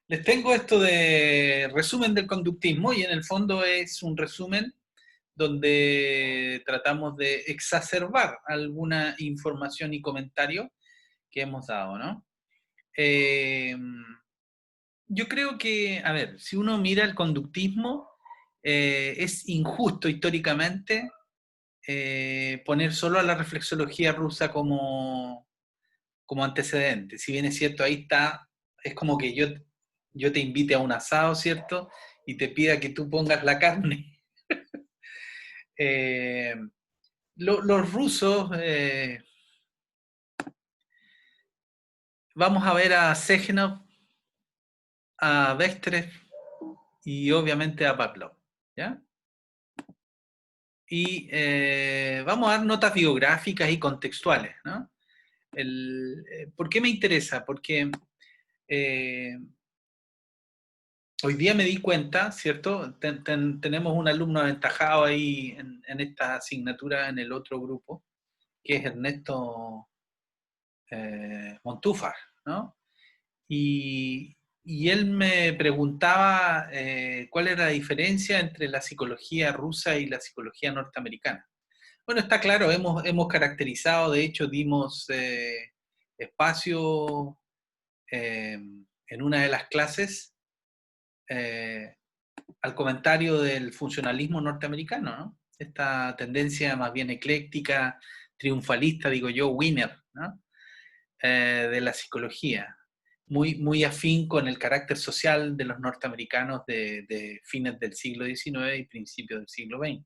Les tengo esto de resumen del conductismo y en el fondo es un resumen donde tratamos de exacerbar alguna información y comentario que hemos dado, ¿no? Eh, yo creo que, a ver, si uno mira el conductismo, es injusto históricamente poner solo a la reflexología rusa como antecedente. Si bien es cierto, ahí está, es como que yo te invite a un asado, ¿cierto? Y te pida que tú pongas la carne. Eh, los rusos, vamos a ver a Segenov, a Bestrev y obviamente a Pavlov, ¿ya? Y vamos a dar notas biográficas y contextuales, ¿no? ¿Por qué me interesa? Porque eh, hoy día me di cuenta, ¿cierto? Tenemos un alumno aventajado ahí en esta asignatura en el otro grupo, que es Ernesto Montúfar, ¿no? Y él me preguntaba cuál era la diferencia entre la psicología rusa y la psicología norteamericana. Bueno, está claro, hemos caracterizado, de hecho dimos espacio en una de las clases eh, al comentario del funcionalismo norteamericano, ¿no? Esta tendencia más bien ecléctica, triunfalista, digo yo, winner, ¿no? De la psicología, muy afín con el carácter social de los norteamericanos de fines del siglo XIX y principios del siglo XX.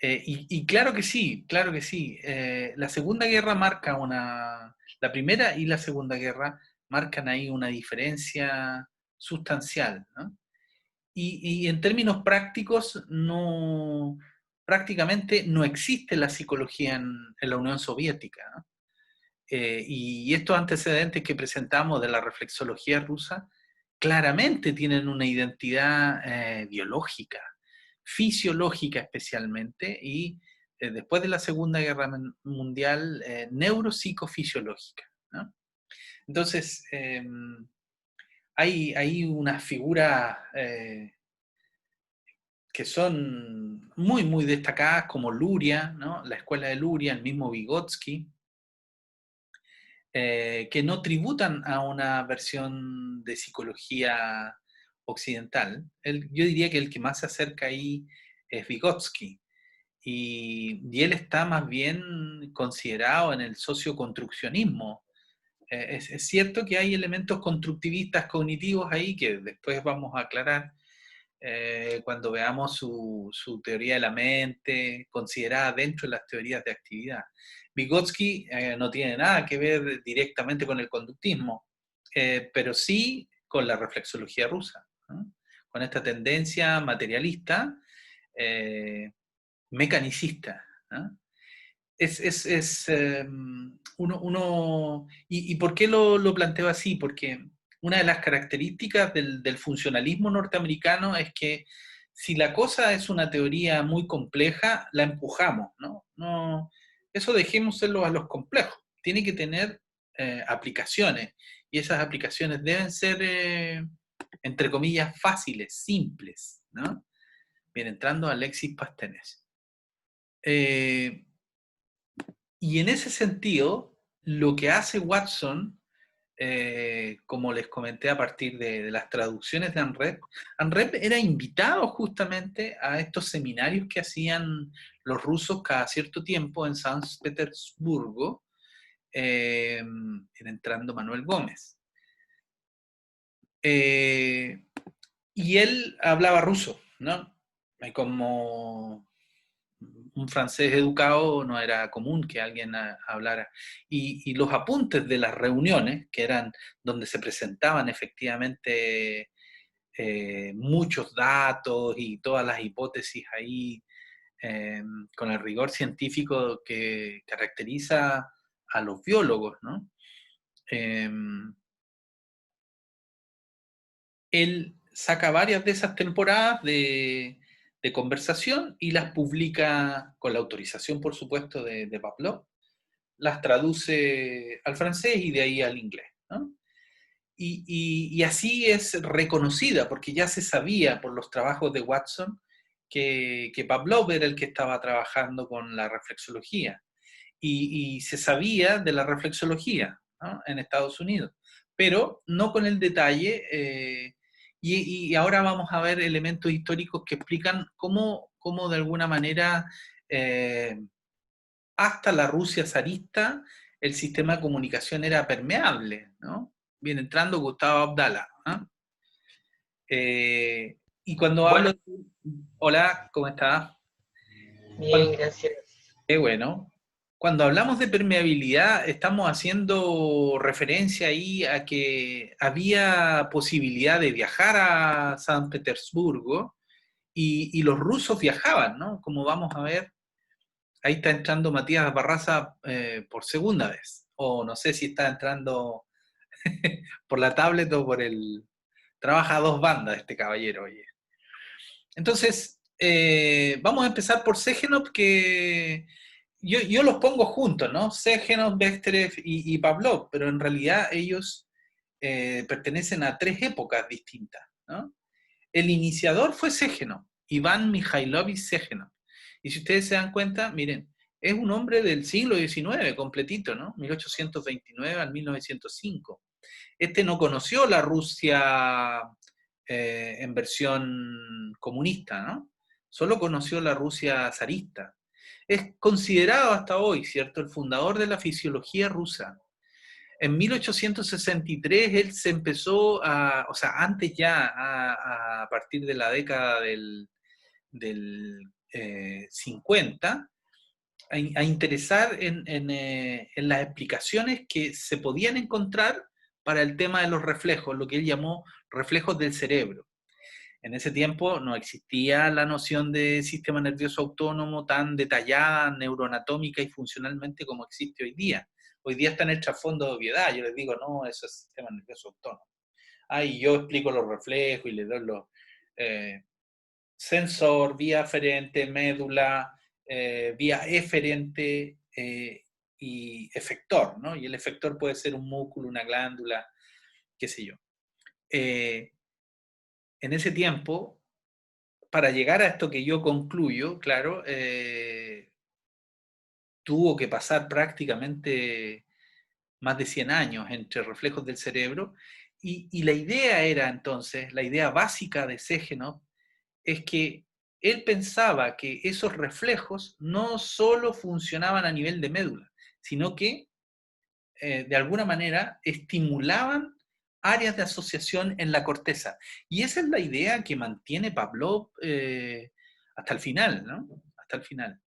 Y claro que sí, claro que sí. La Segunda Guerra marca la Primera y la Segunda Guerra marcan ahí una diferencia sustancial, ¿no? Y en términos prácticos, prácticamente no existe la psicología en la Unión Soviética, ¿no? Y estos antecedentes que presentamos de la reflexología rusa claramente tienen una identidad biológica, fisiológica especialmente, y después de la Segunda Guerra Mundial, neuropsicofisiológica, ¿no? Entonces, hay unas figuras que son muy destacadas, como Luria, ¿no? La escuela de Luria, el mismo Vygotsky, que no tributan a una versión de psicología occidental. Yo diría que el que más se acerca ahí es Vygotsky, y él está más bien considerado en el socioconstruccionismo. Es cierto que hay elementos constructivistas cognitivos ahí que después vamos a aclarar cuando veamos su teoría de la mente, considerada dentro de las teorías de actividad. Vygotsky no tiene nada que ver directamente con el conductismo, pero sí con la reflexología rusa, ¿no? Con esta tendencia materialista, eh, mecanicista, ¿no? ¿Y por qué lo planteo así? Porque una de las características del funcionalismo norteamericano es que si la cosa es una teoría muy compleja, la empujamos, ¿no? Eso dejémoselo a los complejos. Tiene que tener aplicaciones, y esas aplicaciones deben ser, entre comillas, fáciles, simples, ¿no? Bien, entrando a Alexis Pastenes. Y en ese sentido, lo que hace Watson, como les comenté a partir de las traducciones de Anrep era invitado justamente a estos seminarios que hacían los rusos cada cierto tiempo en San Petersburgo, entrando Manuel Gómez. Y él hablaba ruso, ¿no? Como un francés educado no era común que alguien hablara. Y los apuntes de las reuniones, que eran donde se presentaban efectivamente muchos datos y todas las hipótesis ahí, con el rigor científico que caracteriza a los biólogos, ¿no? Él saca varias de esas temporadas de conversación y las publica con la autorización, por supuesto, de Pavlov, las traduce al francés y de ahí al inglés, ¿no? y así es reconocida, porque ya se sabía por los trabajos de Watson que Pavlov era el que estaba trabajando con la reflexología. Y se sabía de la reflexología, ¿no?, en Estados Unidos, pero no con el detalle. Y ahora vamos a ver elementos históricos que explican cómo de alguna manera, eh, hasta la Rusia zarista, el sistema de comunicación era permeable, ¿no? Viene entrando Gustavo Abdala, ¿no? Y cuando Bueno, hablo... Hola, ¿cómo estás? bien, gracias. Qué bueno. Cuando hablamos de permeabilidad, estamos haciendo referencia ahí a que había posibilidad de viajar a San Petersburgo y los rusos viajaban, ¿no? Como vamos a ver, ahí está entrando Matías Barraza por segunda vez. O no sé si está entrando por la tablet o por el... Trabaja a dos bandas este caballero, oye. Entonces, vamos a empezar por Segenov, que yo los pongo juntos, ¿no? Segenov, Besterev y Pavlov, pero en realidad ellos pertenecen a tres épocas distintas, ¿no? El iniciador fue Segenov, Iván Mikhailovich Segenov. Y si ustedes se dan cuenta, miren, es un hombre del siglo XIX, completito, ¿no? 1829 al 1905. Este no conoció la Rusia en versión comunista, ¿no? Solo conoció la Rusia zarista. Es considerado hasta hoy, ¿cierto?, el fundador de la fisiología rusa. En 1863 él se empezó o sea, antes ya, a partir de la década del 50, a interesar en las explicaciones que se podían encontrar para el tema de los reflejos, lo que él llamó reflejos del cerebro. En ese tiempo no existía la noción de sistema nervioso autónomo tan detallada, neuroanatómica y funcionalmente como existe hoy día. Hoy día está en el trasfondo de obviedad. Yo les digo, no, eso es sistema nervioso autónomo. Y yo explico los reflejos y le doy los eh, sensor, vía aferente, médula, vía eferente y efector, ¿no? Y el efector puede ser un músculo, una glándula, qué sé yo. En ese tiempo, para llegar a esto que yo concluyo, claro, tuvo que pasar prácticamente más de 100 años entre reflejos del cerebro, y la idea era entonces, la idea básica de Segenov, es que él pensaba que esos reflejos no solo funcionaban a nivel de médula, sino que de alguna manera estimulaban áreas de asociación en la corteza. Y esa es la idea que mantiene Pavlov hasta el final, ¿no? Hasta el final.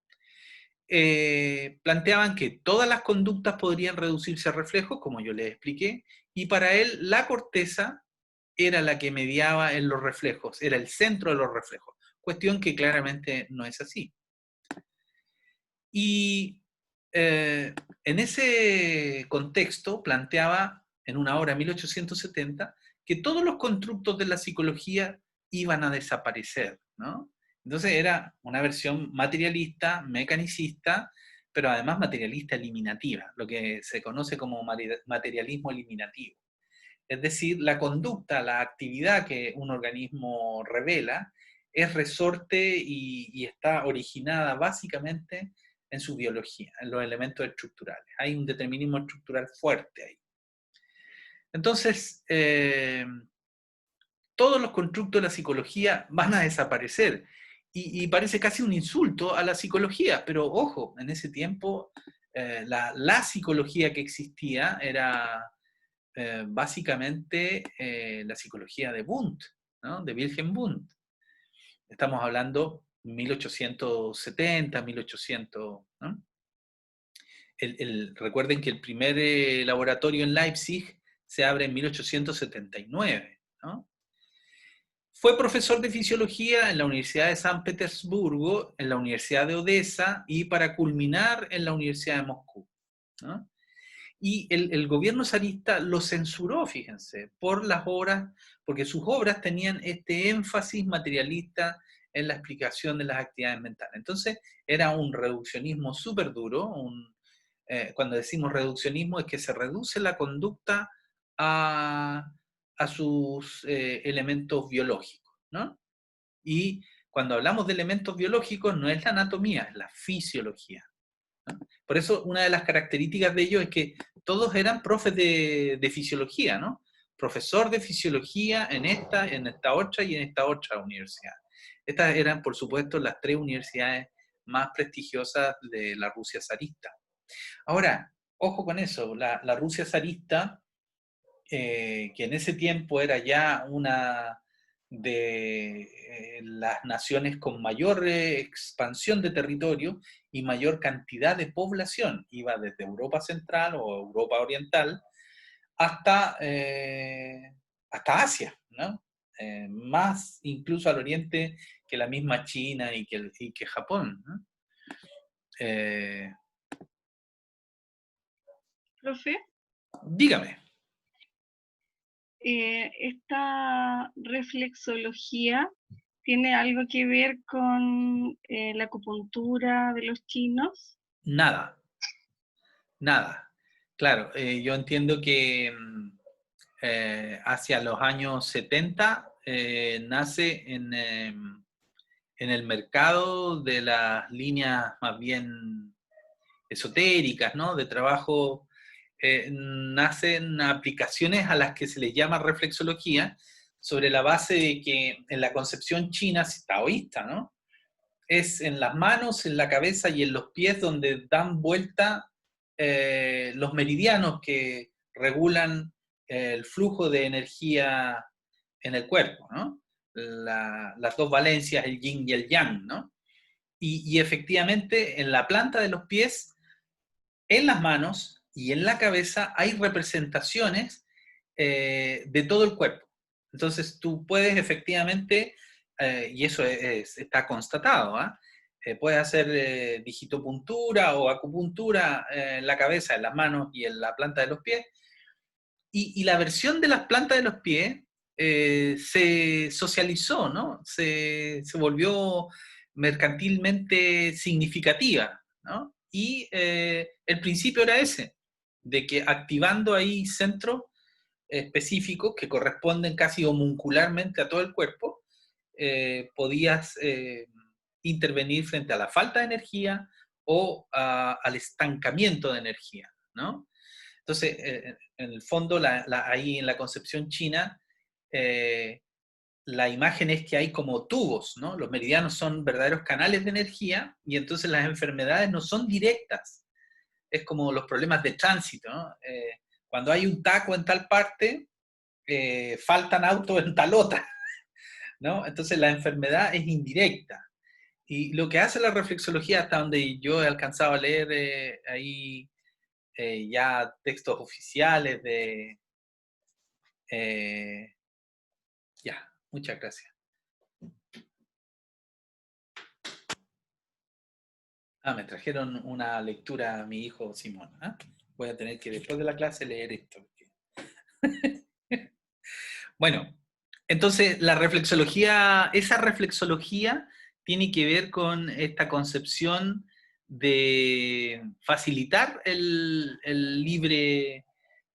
Planteaban que todas las conductas podrían reducirse a reflejos, como yo les expliqué, y para él la corteza era la que mediaba en los reflejos, era el centro de los reflejos, cuestión que claramente no es así. Y en ese contexto planteaba en una obra en 1870 que todos los constructos de la psicología iban a desaparecer, ¿no? Entonces era una versión materialista, mecanicista, pero además materialista eliminativa, lo que se conoce como materialismo eliminativo. Es decir, la conducta, la actividad que un organismo revela es resorte y está originada básicamente en su biología, en los elementos estructurales. Hay un determinismo estructural fuerte ahí. Entonces, todos los constructos de la psicología van a desaparecer. Y parece casi un insulto a la psicología, pero ojo, en ese tiempo la psicología que existía era básicamente la psicología de Wundt, ¿no?, de Wilhelm Wundt. Estamos hablando 1870, 1800, ¿no? Recuerden que el primer laboratorio en Leipzig se abre en 1879, ¿no? Fue profesor de fisiología en la Universidad de San Petersburgo, en la Universidad de Odessa y para culminar en la Universidad de Moscú, ¿no? Y el gobierno zarista lo censuró, fíjense, por las obras, porque sus obras tenían este énfasis materialista en la explicación de las actividades mentales. Entonces, era un reduccionismo súper duro. Cuando decimos reduccionismo es que se reduce la conducta a a sus elementos biológicos, ¿no? Y cuando hablamos de elementos biológicos no es la anatomía, es la fisiología, ¿no? Por eso una de las características de ellos es que todos eran profes de fisiología, ¿no? Profesor de fisiología en esta otra y en esta otra universidad. Estas eran, por supuesto, las tres universidades más prestigiosas de la Rusia zarista. Ahora, ojo con eso, la Rusia zarista, que en ese tiempo era ya una de las naciones con mayor expansión de territorio y mayor cantidad de población, iba desde Europa Central o Europa Oriental hasta, hasta Asia, ¿no? Más incluso al oriente que la misma China y que Japón, ¿no? Eh, Profe, dígame. esta reflexología tiene algo que ver con la acupuntura de los chinos. Nada, nada. Claro, yo entiendo que hacia los años 70 nace en el mercado de las líneas más bien esotéricas, ¿no? De trabajo, nacen aplicaciones a las que se les llama reflexología, sobre la base de que en la concepción china taoísta, ¿no? Es en las manos, en la cabeza y en los pies donde dan vuelta los meridianos que regulan el flujo de energía en el cuerpo, ¿no? Las dos valencias, el yin y el yang, ¿no? Y efectivamente en la planta de los pies, en las manos y en la cabeza hay representaciones de todo el cuerpo. Entonces tú puedes efectivamente, y eso está constatado, ¿eh? Puedes hacer digitopuntura o acupuntura en la cabeza, en las manos y en la planta de los pies. Y la versión de las plantas de los pies se socializó, ¿no? Se volvió mercantilmente significativa, ¿no? Y el principio era ese, de que activando ahí centros específicos que corresponden casi homuncularmente a todo el cuerpo, podías intervenir frente a la falta de energía o al estancamiento de energía, ¿no? Entonces, en el fondo, ahí en la concepción china, eh, la imagen es que hay como tubos, ¿no? Los meridianos son verdaderos canales de energía y entonces las enfermedades no son directas. Es como los problemas de tránsito, ¿no? Cuando hay un taco en tal parte, faltan autos en tal otra, ¿no? Entonces la enfermedad es indirecta. Y lo que hace la reflexología, hasta donde yo he alcanzado a leer ahí ya textos oficiales de... ya, muchas gracias. Me trajeron una lectura a mi hijo Simón. ¿Eh? Voy a tener que después de la clase leer esto. Bueno, entonces la reflexología, esa reflexología tiene que ver con esta concepción de facilitar el libre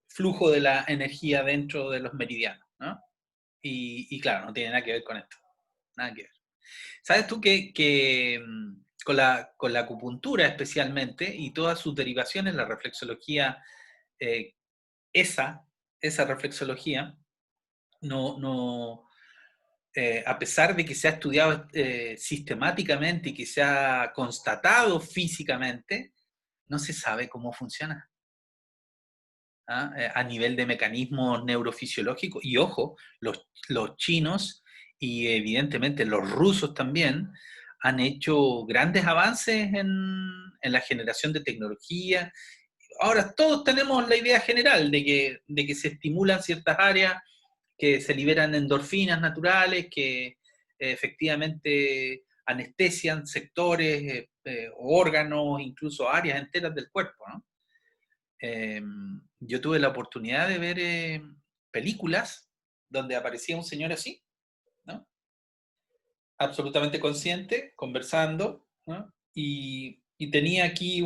flujo de la energía dentro de los meridianos, ¿no? Y claro, no tiene nada que ver con esto, nada que ver. ¿Sabes tú que con la acupuntura especialmente y todas sus derivaciones, la reflexología, eh, esa, esa reflexología, no, a pesar de que se ha estudiado sistemáticamente y que se ha constatado físicamente, no se sabe cómo funciona. ¿Ah? A nivel de mecanismos neurofisiológicos. Y ojo, los chinos y evidentemente los rusos también han hecho grandes avances en la generación de tecnología. Ahora todos tenemos la idea general de que se estimulan ciertas áreas, que se liberan endorfinas naturales, que efectivamente anestesian sectores, órganos, incluso áreas enteras del cuerpo, ¿no? Yo tuve la oportunidad de ver películas donde aparecía un señor así, ¿no? Absolutamente consciente, conversando, ¿no? Y tenía aquí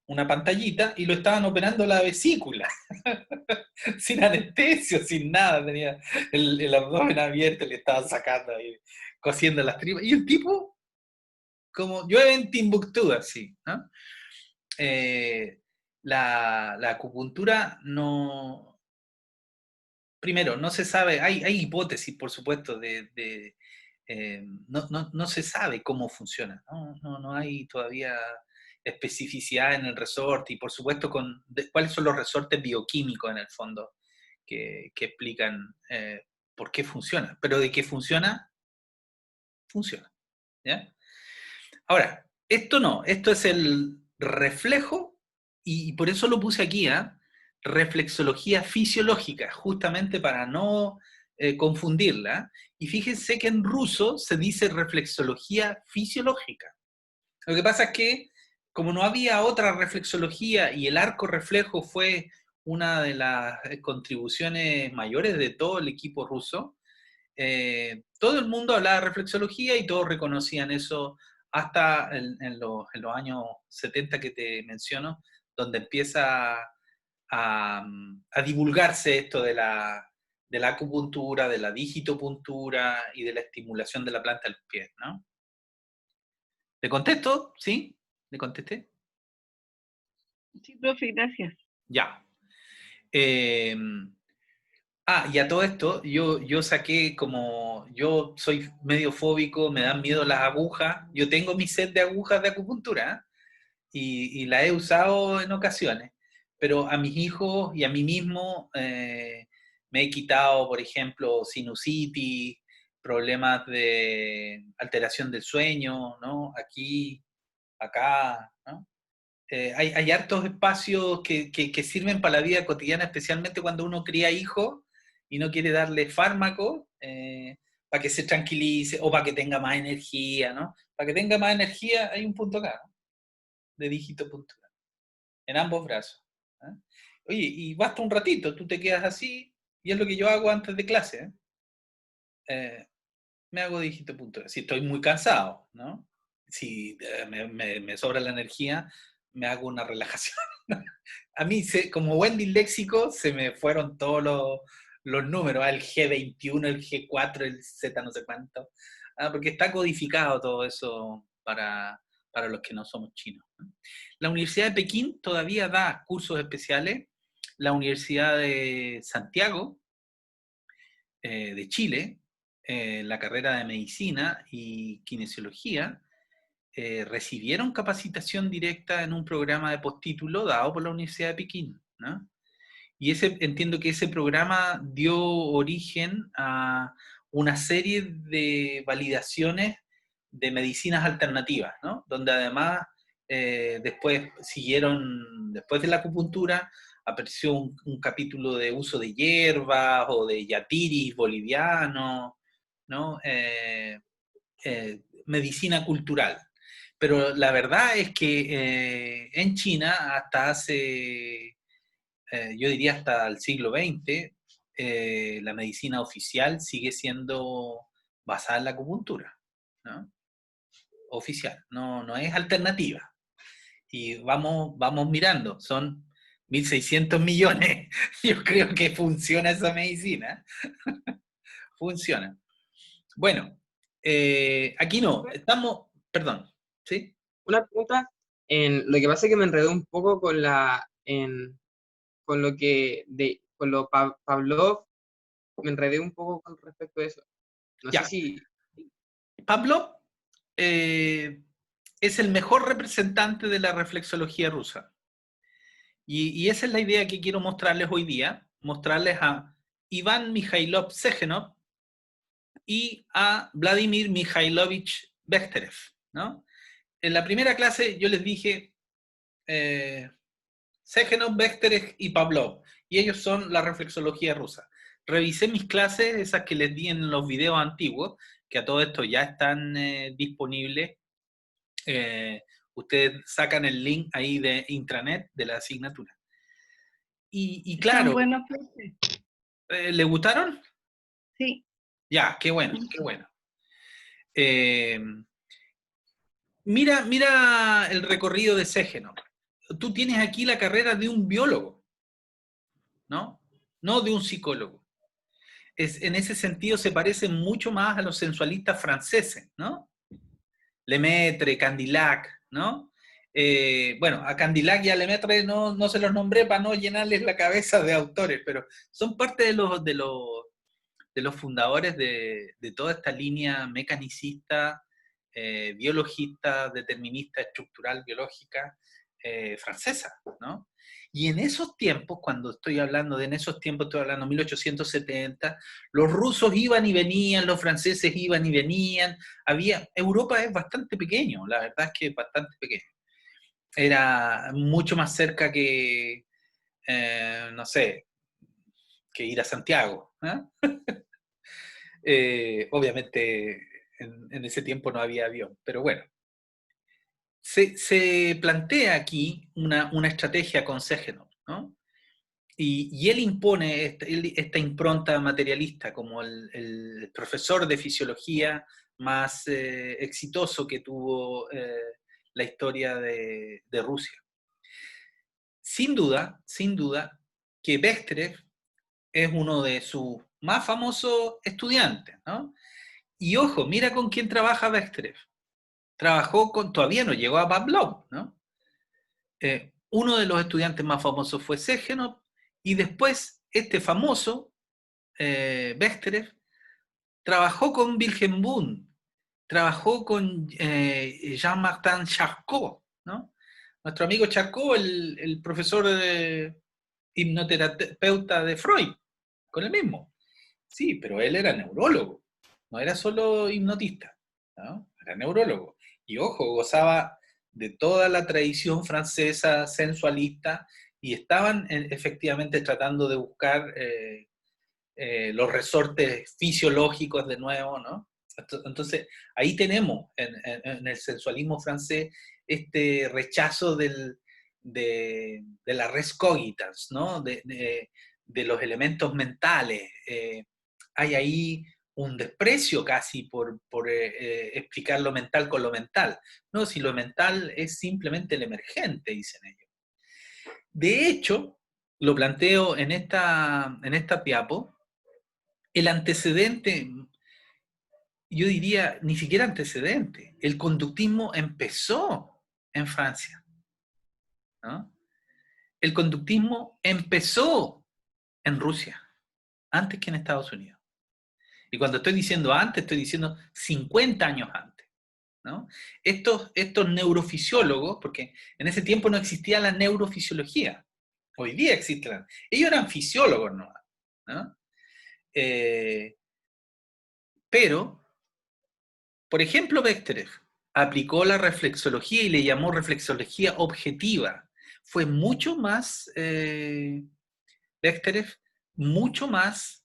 una pantallita y lo estaban operando la vesícula, sin anestesio, sin nada, tenía el abdomen abierto, le estaban sacando ahí, cosiendo las tripas, y el tipo, como llueve en Timbuktu, así, ¿no? La acupuntura no, primero, no se sabe, hay hipótesis, por supuesto, no se sabe cómo funciona, no hay todavía especificidad en el resorte y por supuesto cuáles son los resortes bioquímicos en el fondo que explican por qué funciona, pero de qué funciona, funciona. ¿Ya? Ahora, esto es el reflejo y por eso lo puse aquí, reflexología fisiológica, justamente para no confundirla. Y fíjense que en ruso se dice reflexología fisiológica. Lo que pasa es que, como no había otra reflexología y el arco reflejo fue una de las contribuciones mayores de todo el equipo ruso, todo el mundo hablaba de reflexología y todos reconocían eso hasta en los años 70 que te menciono, donde empieza a divulgarse esto de la acupuntura, de la digitopuntura y de la estimulación de la planta del pie, ¿no? ¿Le contesto? ¿Sí? ¿Le contesté? Sí, profe, gracias. Ya. Eh, y a todo esto, yo saqué como, yo soy medio fóbico, me dan miedo las agujas, yo tengo mi set de agujas de acupuntura, y la he usado en ocasiones, pero a mis hijos y a mí mismo me he quitado, por ejemplo, sinusitis, problemas de alteración del sueño, ¿no? Aquí, acá, ¿no? Hay hartos espacios que sirven para la vida cotidiana, especialmente cuando uno cría hijos y no quiere darle fármaco para que se tranquilice o para que tenga más energía, ¿no? Para que tenga más energía hay un punto acá, ¿no? De dígito puntual, en ambos brazos. ¿Eh? Oye, y basta un ratito, tú te quedas así, y es lo que yo hago antes de clase. Me hago dígito puntual. Si estoy muy cansado, ¿no? Si me sobra la energía, me hago una relajación. A mí, como buen disléxico, se me fueron todos los números, el G21, el G4, el Z no sé cuánto, porque está codificado todo eso para los que no somos chinos. La Universidad de Pekín todavía da cursos especiales, la Universidad de Santiago, de Chile, la carrera de medicina y kinesiología, recibieron capacitación directa en un programa de postítulo dado por la Universidad de Pekín, ¿no? Y entiendo que ese programa dio origen a una serie de validaciones de medicinas alternativas, ¿no? Donde además después siguieron, después de la acupuntura, apareció un capítulo de uso de hierbas o de yatiris boliviano, ¿no? Medicina cultural. Pero la verdad es que en China, hasta hace, yo diría hasta el siglo XX, la medicina oficial sigue siendo basada en la acupuntura, ¿no? Oficial, no es alternativa. Y vamos mirando, son 1.600 millones. Yo creo que funciona esa medicina. Funciona. Bueno, aquí no, estamos, perdón, ¿sí? Una pregunta, lo que pasa es que me enredé un poco con lo Pavlov, me enredé un poco con respecto a eso. No sé Ya, si, Pablo es el mejor representante de la reflexología rusa. Y esa es la idea que quiero mostrarles hoy día, mostrarles a Iván Mikhailov Segenov y a Vladimir Mikhailovich Bekhterev, ¿no? En la primera clase yo les dije Segenov, Bekhterev y Pavlov, y ellos son la reflexología rusa. Revisé mis clases, esas que les di en los videos antiguos, que a todo esto ya están disponibles. Ustedes sacan el link ahí de intranet de la asignatura. Y ¿Están claro, buenos, profe? ¿le gustaron? Sí. Ya, qué bueno, qué bueno. Mira el recorrido de Segenov. tú tienes aquí la carrera de un biólogo, ¿no? No de un psicólogo. En ese sentido se parece mucho más a los sensualistas franceses, ¿no? Lemaitre, Candillac, ¿no? Bueno, a Candillac y a Lemaitre no se los nombré para no llenarles la cabeza de autores, pero son parte de los fundadores de toda esta línea mecanicista, biologista, determinista, estructural, biológica, francesa, ¿no? Y en esos tiempos, cuando estoy hablando de en esos tiempos, estoy hablando de 1870, los rusos iban y venían, los franceses iban y venían, Europa es bastante pequeño, la verdad es que es bastante pequeño. Era mucho más cerca que, no sé, que ir a Santiago, ¿eh? Obviamente en ese tiempo no había avión, pero bueno. Se plantea aquí una estrategia con Segenov, ¿no? Y él impone esta impronta materialista como el profesor de fisiología más exitoso que tuvo la historia de Rusia. Sin duda, que Bechterev es uno de sus más famosos estudiantes, ¿no? Y ojo, mira con quién trabaja Bechterev. Todavía no llegó a Pavlov, ¿no? Uno de los estudiantes más famosos fue Segenov, y después este famoso, Bechterev, trabajó con Wilhelm Wundt, trabajó con Jean-Martin Charcot, ¿no? Nuestro amigo Charcot, el profesor hipnoterapeuta de Freud, con el mismo. Sí, pero él era neurólogo, no era solo hipnotista, ¿no? Era neurólogo. Y ojo, gozaba de toda la tradición francesa sensualista y estaban efectivamente tratando de buscar los resortes fisiológicos de nuevo, ¿no? Entonces, ahí tenemos en el sensualismo francés este rechazo de la res cogitans, ¿no? De los elementos mentales. Hay ahí un desprecio casi por explicar lo mental con lo mental. No, si lo mental es simplemente el emergente, dicen ellos. De hecho, lo planteo en esta diapo, el antecedente, yo diría, ni siquiera antecedente, el conductismo empezó en Francia, ¿no? El conductismo empezó en Rusia, antes que en Estados Unidos. Y cuando estoy diciendo antes, estoy diciendo 50 años antes, ¿no? Estos neurofisiólogos, porque en ese tiempo no existía la neurofisiología, hoy día existen, ellos eran fisiólogos, ¿no? Pero, por ejemplo, Bechterev aplicó la reflexología y le llamó reflexología objetiva. Fue mucho más, Bechterev, mucho más,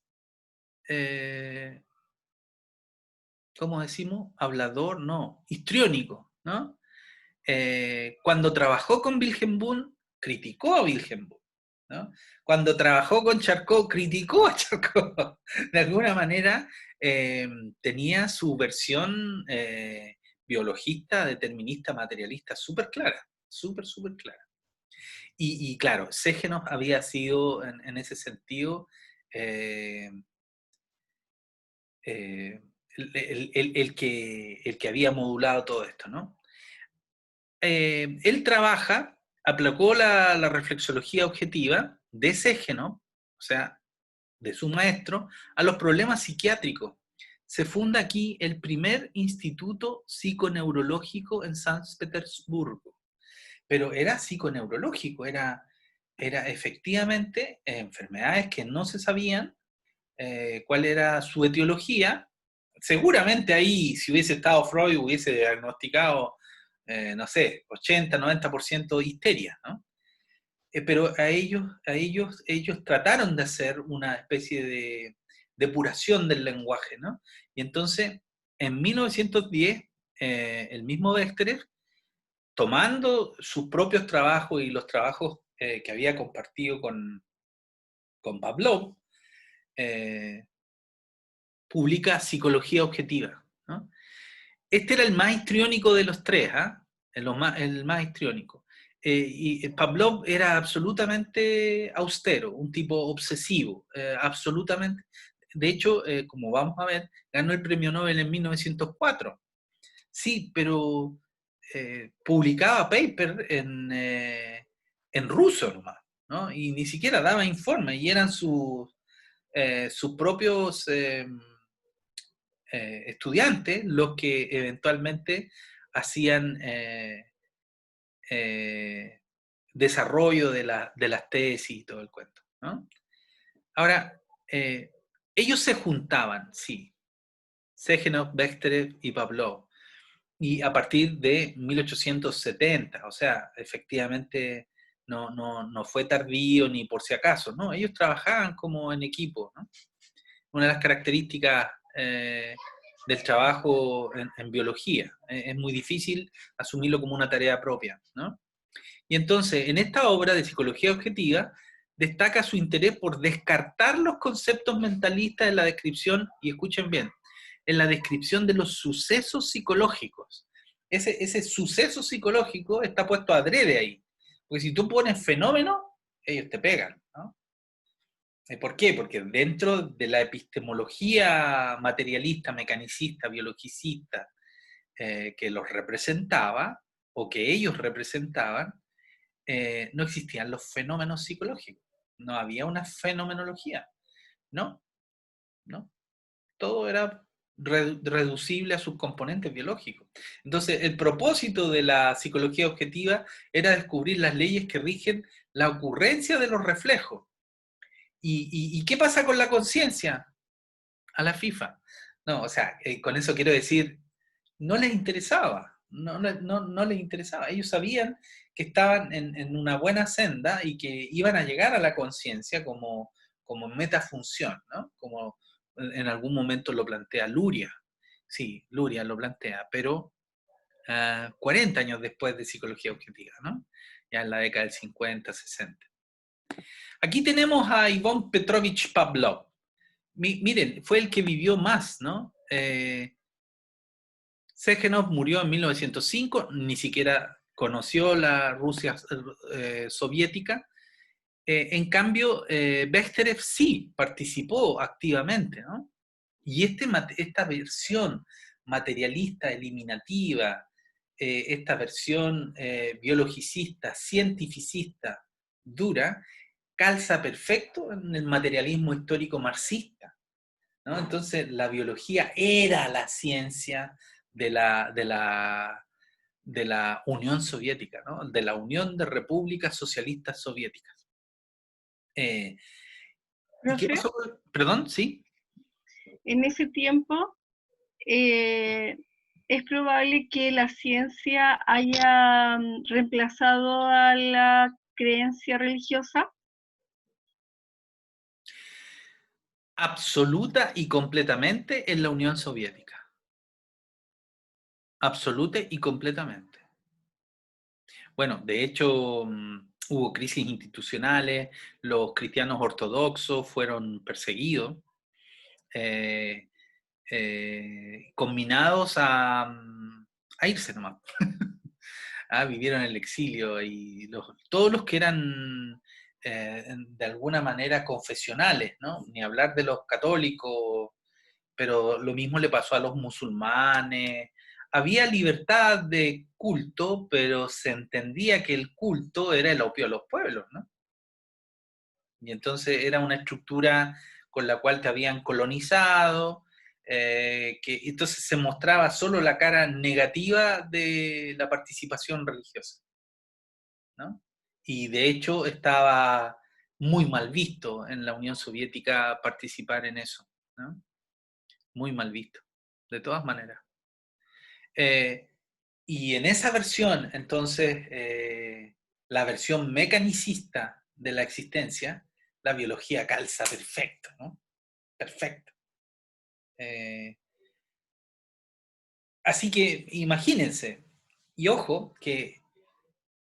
¿cómo decimos? Hablador, no, histriónico, ¿no? Cuando trabajó con Wilhelm Wundt, criticó a Wilhelm Wundt, ¿no? Cuando trabajó con Charcot, criticó a Charcot. De alguna manera, tenía su versión biologista, determinista, materialista súper clara, súper clara. Y claro, Segenov había sido, en ese sentido, el que había modulado todo esto, ¿no? Él aplicó la reflexología objetiva de Segenov, o sea, de su maestro, a los problemas psiquiátricos. Se funda aquí el primer instituto psiconeurológico en San Petersburgo, pero era psiconeurológico, era efectivamente enfermedades que no se sabían cuál era su etiología. Seguramente ahí, si hubiese estado Freud, hubiese diagnosticado no sé, 80, 90% histeria, ¿no? Pero ellos trataron de hacer una especie de depuración del lenguaje, ¿no? Y entonces, en 1910, el mismo Bechterev, tomando sus propios trabajos y los trabajos que había compartido con Pavlov, publica Psicología Objetiva, ¿no? Este era el más histriónico de los tres, ¿eh? El más histriónico. Y Pavlov era absolutamente austero, un tipo obsesivo, absolutamente. De hecho, como vamos a ver, ganó el premio Nobel en 1904. Sí, pero publicaba paper en ruso nomás, ¿no? Y ni siquiera daba informes, y eran sus propios estudiantes los que eventualmente hacían eh, desarrollo de las tesis y todo el cuento, ¿no? Ahora, ellos se juntaban, sí, Sechenov, Bechterev y Pavlov, y a partir de 1870, o sea, efectivamente no fue tardío ni por si acaso, ¿no? Ellos trabajaban como en equipo, ¿no? Una de las características del trabajo en biología. Es muy difícil asumirlo como una tarea propia, ¿no? Y entonces, en esta obra de psicología objetiva, destaca su interés por descartar los conceptos mentalistas en la descripción, y escuchen bien, en la descripción de los sucesos psicológicos. Ese suceso psicológico está puesto adrede ahí. Porque si tú pones fenómeno, ellos te pegan, ¿no? ¿Por qué? Porque dentro de la epistemología materialista, mecanicista, biologicista, que los representaba, o que ellos representaban, no existían los fenómenos psicológicos. No había una fenomenología. No, no. Todo era reducible a sus componentes biológicos. Entonces, el propósito de la psicología objetiva era descubrir las leyes que rigen la ocurrencia de los reflejos. ¿Y qué pasa con la conciencia? A la FIFA. No, o sea, con eso quiero decir, no les interesaba, no les interesaba. Ellos sabían que estaban en una buena senda y que iban a llegar a la conciencia como metafunción, ¿no? Como en algún momento lo plantea Luria. Sí, Luria lo plantea, pero 40 años después de Psicología Objetiva, ¿no? Ya en la década del 50, 60. Aquí tenemos a Iván Petrovich Pavlov. Miren, fue el que vivió más, ¿no? Sechenov murió en 1905, ni siquiera conoció la Rusia soviética. En cambio, Bechterev sí participó activamente, ¿no? Y esta versión materialista, eliminativa, esta versión biologicista, cientificista, dura, calza perfecto en el materialismo histórico marxista, ¿no? Entonces, la biología era la ciencia de la Unión Soviética, ¿no? De la Unión de Repúblicas Socialistas Soviéticas. ¿Y qué Profe, pasó? Perdón, ¿sí? en ese tiempo es probable que la ciencia haya reemplazado a la creencia religiosa. Absoluta y completamente en la Unión Soviética. Absoluta y completamente. Bueno, de hecho, hubo crisis institucionales, los cristianos ortodoxos fueron perseguidos, eh, conminados a irse nomás. Vivieron en el exilio y todos los que eran de alguna manera confesionales, ¿no? Ni hablar de los católicos, pero lo mismo le pasó a los musulmanes. Había libertad de culto, pero se entendía que el culto era el opio de los pueblos, ¿no? Y entonces era una estructura con la cual te habían colonizado, que entonces se mostraba solo la cara negativa de la participación religiosa, ¿no? Y de hecho estaba muy mal visto en la Unión Soviética participar en eso, ¿no? Muy mal visto, de todas maneras. Y en esa versión, entonces, la versión mecanicista de la existencia, la biología calza perfecto, ¿no? Perfecto. Así que imagínense, y ojo, que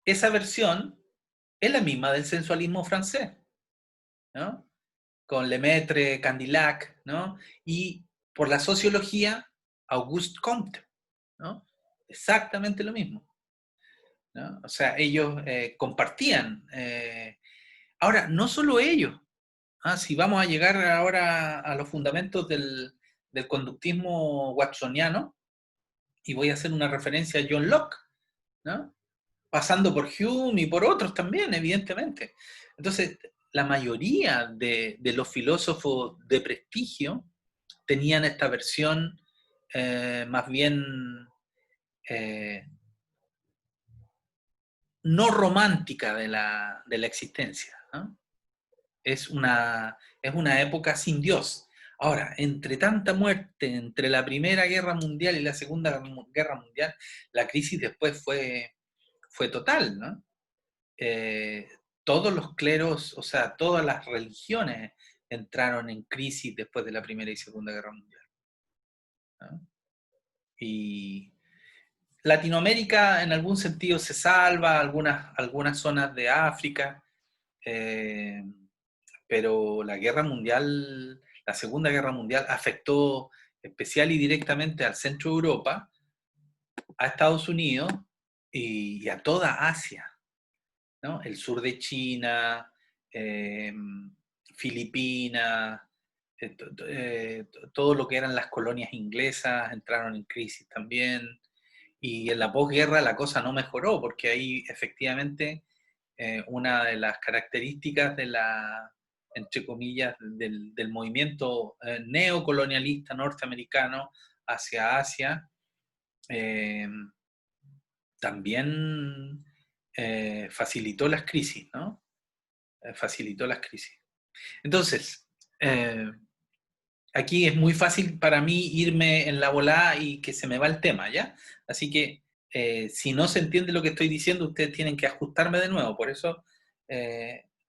esa versión es la misma del sensualismo francés, ¿no? Con Lemaitre, Candillac, ¿no? Y por la sociología, Auguste Comte, ¿no? Exactamente lo mismo, ¿no? O sea, ellos compartían. Ahora, no solo ellos. Si vamos a llegar ahora a los fundamentos del conductismo watsoniano, y voy a hacer una referencia a John Locke, ¿no? Pasando por Hume y por otros también, evidentemente. Entonces, la mayoría de los filósofos de prestigio tenían esta versión más bien no romántica de la existencia, ¿no? Es una época sin Dios. Ahora, entre tanta muerte, entre la Primera Guerra Mundial y la Segunda Guerra Mundial, la crisis después fue total, ¿no? Todos los cleros, o sea, todas las religiones entraron en crisis después de la Primera y Segunda Guerra Mundial, ¿no? Y Latinoamérica en algún sentido se salva, algunas zonas de África, pero la Guerra Mundial, la Segunda Guerra Mundial afectó especial y directamente al centro de Europa, a Estados Unidos y a toda Asia, ¿no? El sur de China, Filipinas, todo lo que eran las colonias inglesas entraron en crisis también. Y en la posguerra la cosa no mejoró, porque ahí efectivamente una de las características de entre comillas, del movimiento neocolonialista norteamericano hacia Asia, también facilitó las crisis, ¿no? Facilitó las crisis. Entonces, aquí es muy fácil para mí irme en la volada y que se me va el tema, ¿ya? Así que si no se entiende lo que estoy diciendo, ustedes tienen que ajustarme de nuevo, por eso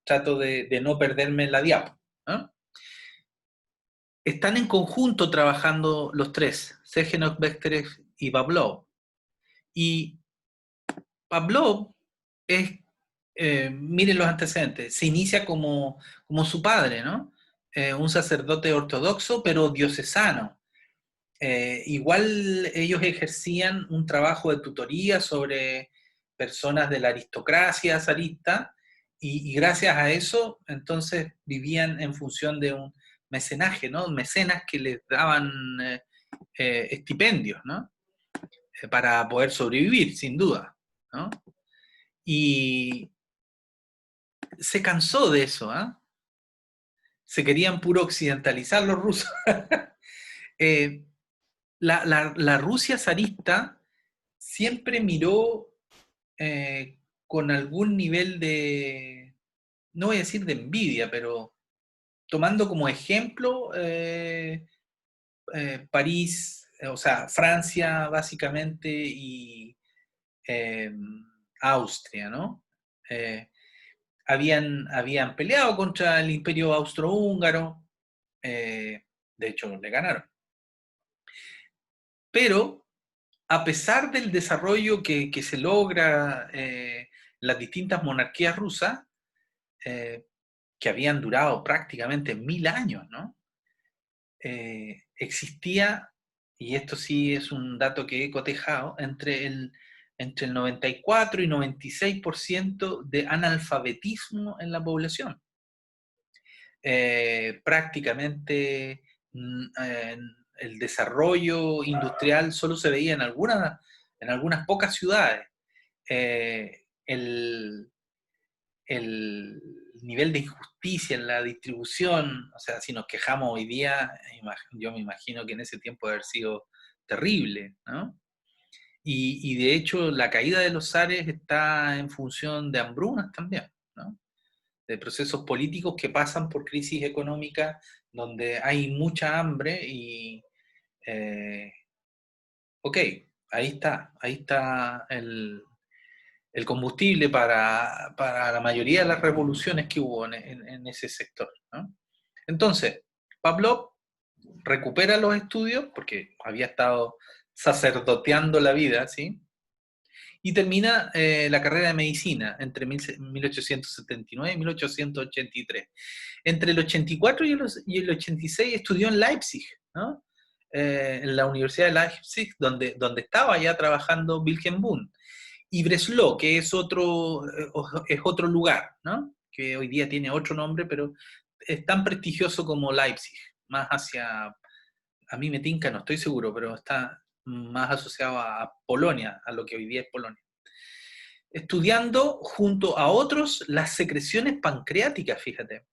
trato de no perderme en la diapo, ¿no? Están en conjunto trabajando los tres, Sergenov, Bechterev y Pavlov. Y Pavlov es, miren los antecedentes, se inicia como su padre, ¿no? Un sacerdote ortodoxo, pero diocesano. Igual ellos ejercían un trabajo de tutoría sobre personas de la aristocracia zarista, y gracias a eso, entonces vivían en función de un mecenaje, ¿no? Mecenas que les daban estipendios, ¿no? Para poder sobrevivir, sin duda, ¿no? Y se cansó de eso, ¿eh? Se querían puro occidentalizar los rusos. La Rusia zarista siempre miró con algún nivel de, no voy a decir de envidia, pero tomando como ejemplo París, o sea, Francia básicamente y Austria, ¿no? Habían peleado contra el Imperio Austrohúngaro, de hecho le ganaron. Pero a pesar del desarrollo que se logra en las distintas monarquías rusas, que habían durado prácticamente 1000 años, ¿no? Existía, y esto sí es un dato que he cotejado, entre el 94 y 96% de analfabetismo en la población. Prácticamente el desarrollo industrial solo se veía en algunas pocas ciudades. El nivel de injusticia en la distribución, o sea, si nos quejamos hoy día, yo me imagino que en ese tiempo debe haber sido terrible, ¿no? Y de hecho la caída de los zares está en función de hambrunas también, ¿no? De procesos políticos que pasan por crisis económicas donde hay mucha hambre y, ok, ahí está el combustible para la mayoría de las revoluciones que hubo en ese sector, ¿no? Entonces, Pavlov recupera los estudios, porque había estado sacerdoteando la vida, ¿sí? Y termina la carrera de medicina entre 1879 y 1883. Entre el 84 y el 86 estudió en Leipzig, ¿no? En la Universidad de Leipzig, donde estaba ya trabajando Wilhelm Wundt. y Breslau, que es otro lugar, ¿no? Que hoy día tiene otro nombre, pero es tan prestigioso como Leipzig, más hacia, a mí me tinca, no estoy seguro, pero está más asociado a Polonia, a lo que hoy día es Polonia. Estudiando junto a otros las secreciones pancreáticas, fíjate,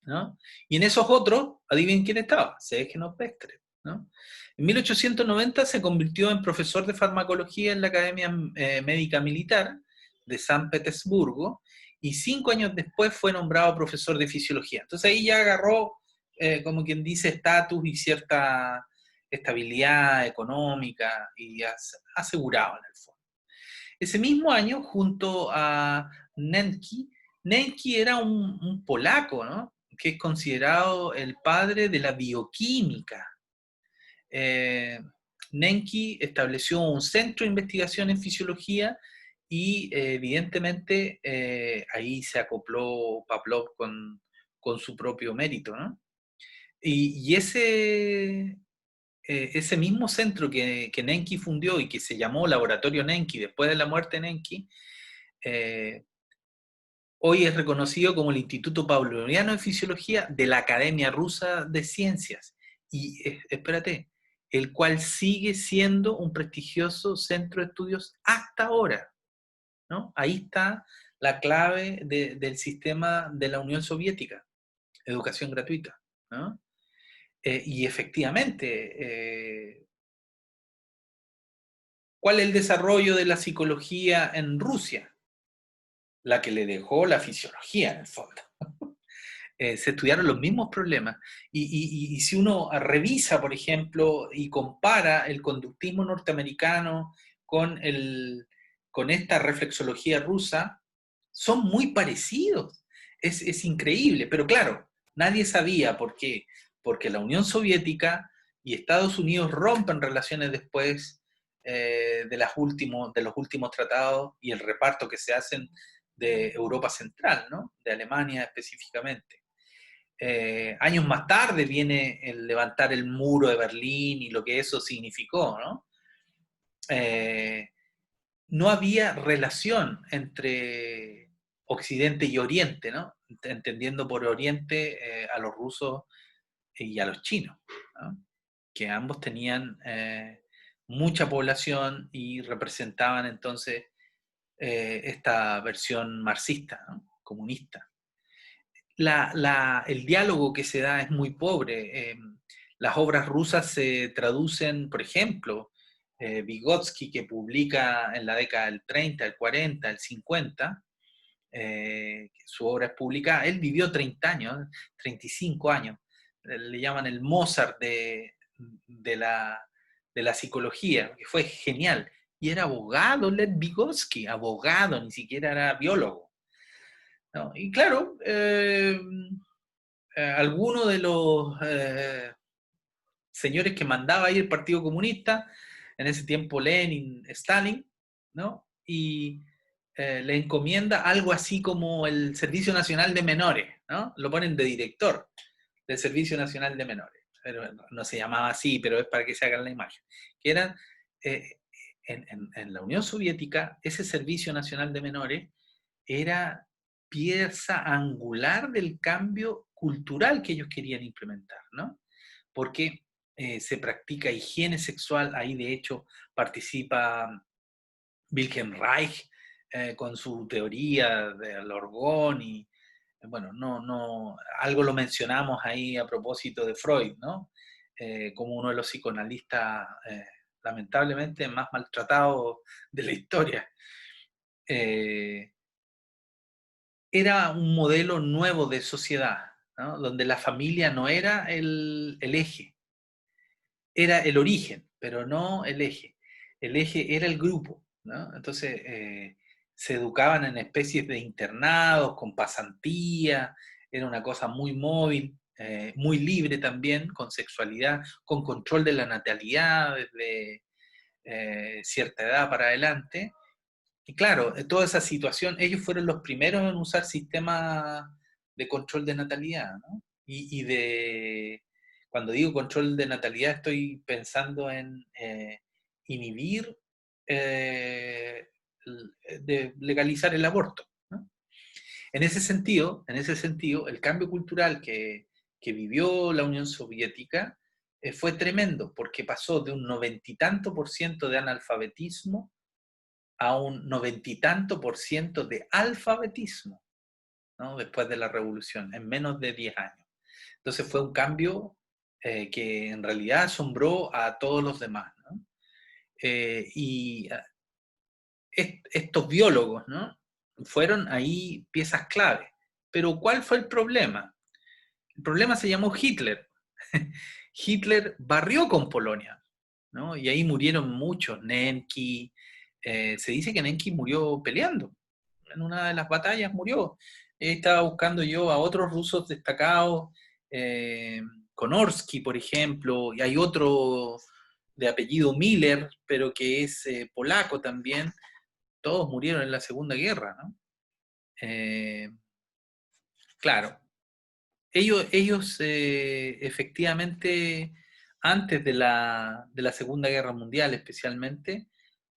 ¿no? Y en esos otros, adivinen quién estaba, Sergio Pestre, ¿no? En 1890 se convirtió en profesor de farmacología en la Academia Médica Militar de San Petersburgo, y 5 años después fue nombrado profesor de fisiología. Entonces ahí ya agarró, como quien dice, estatus y cierta estabilidad económica, y asegurado en el fondo. Ese mismo año, junto a Nenki, Nenki era un polaco, ¿no? Que es considerado el padre de la bioquímica. Nenki estableció un centro de investigación en fisiología y evidentemente ahí se acopló Pavlov con su propio mérito, ¿no? Y ese mismo centro que Nenki fundió y que se llamó Laboratorio Nenki después de la muerte de Nenki, hoy es reconocido como el Instituto Pavloviano de Fisiología de la Academia Rusa de Ciencias. Y espérate, el cual sigue siendo un prestigioso centro de estudios hasta ahora, ¿no? Ahí está la clave del sistema de la Unión Soviética, educación gratuita, ¿no? Y efectivamente, ¿cuál es el desarrollo de la psicología en Rusia? La que le dejó la fisiología, en el fondo. Se estudiaron los mismos problemas. Y si uno revisa, por ejemplo, y compara el conductismo norteamericano con esta reflexología rusa, son muy parecidos. Es increíble, pero claro, nadie sabía por qué. Porque la Unión Soviética y Estados Unidos rompen relaciones después de los últimos tratados y el reparto que se hacen de Europa Central, ¿no? De Alemania específicamente. Años más tarde viene el levantar el muro de Berlín y lo que eso significó, ¿no? No había relación entre Occidente y Oriente, ¿no? Entendiendo por Oriente a los rusos y a los chinos, ¿no? Que ambos tenían mucha población y representaban entonces esta versión marxista, ¿no? Comunista. El diálogo que se da es muy pobre. Las obras rusas se traducen, por ejemplo, Vygotsky, que publica en la década del 30, el 40, el 50, su obra es publicada, él vivió 30 años, 35 años, le llaman el Mozart de la psicología, que fue genial, y era abogado, Lev Vygotsky, abogado, ni siquiera era biólogo, ¿no? Y claro, alguno de los señores que mandaba ahí el Partido Comunista, en ese tiempo Lenin, Stalin, ¿no? Y le encomienda algo así como el Servicio Nacional de Menores, ¿no? Lo ponen de director del Servicio Nacional de Menores. Pero no se llamaba así, pero es para que se hagan la imagen. Que eran, en la Unión Soviética, ese Servicio Nacional de Menores era pieza angular del cambio cultural que ellos querían implementar, ¿no? Porque se practica higiene sexual, ahí de hecho participa Wilhelm Reich con su teoría del orgón y, bueno, algo lo mencionamos ahí a propósito de Freud, ¿no? Como uno de los psicoanalistas lamentablemente más maltratados de la historia. Era un modelo nuevo de sociedad, ¿no? Donde la familia no era el eje, era el origen, pero no el eje. El eje era el grupo, ¿no? Entonces se educaban en especies de internados, con pasantía, era una cosa muy móvil, muy libre también, con sexualidad, con control de la natalidad desde cierta edad para adelante. Y claro, toda esa situación, ellos fueron los primeros en usar sistemas de control de natalidad, ¿no? Cuando digo control de natalidad, estoy pensando en inhibir de legalizar el aborto, ¿no? En ese sentido, el cambio cultural que vivió la Unión Soviética fue tremendo, porque pasó de un 90 y tanto por ciento de analfabetismo a un 90 y tanto por ciento de alfabetismo, ¿no? Después de la revolución, en menos de 10 años. Entonces fue un cambio que en realidad asombró a todos los demás, ¿no? Y estos biólogos, ¿no? Fueron ahí piezas clave. Pero ¿cuál fue el problema? El problema se llamó Hitler. Hitler barrió con Polonia, ¿no? Y ahí murieron muchos. Nemki, se dice que Nemki murió peleando. En una de las batallas murió. Estaba buscando yo a otros rusos destacados, Konorsky, por ejemplo, y hay otro de apellido Miller, pero que es polaco también. Todos murieron en la Segunda Guerra, ¿no? Claro, ellos efectivamente, antes de la Segunda Guerra Mundial especialmente,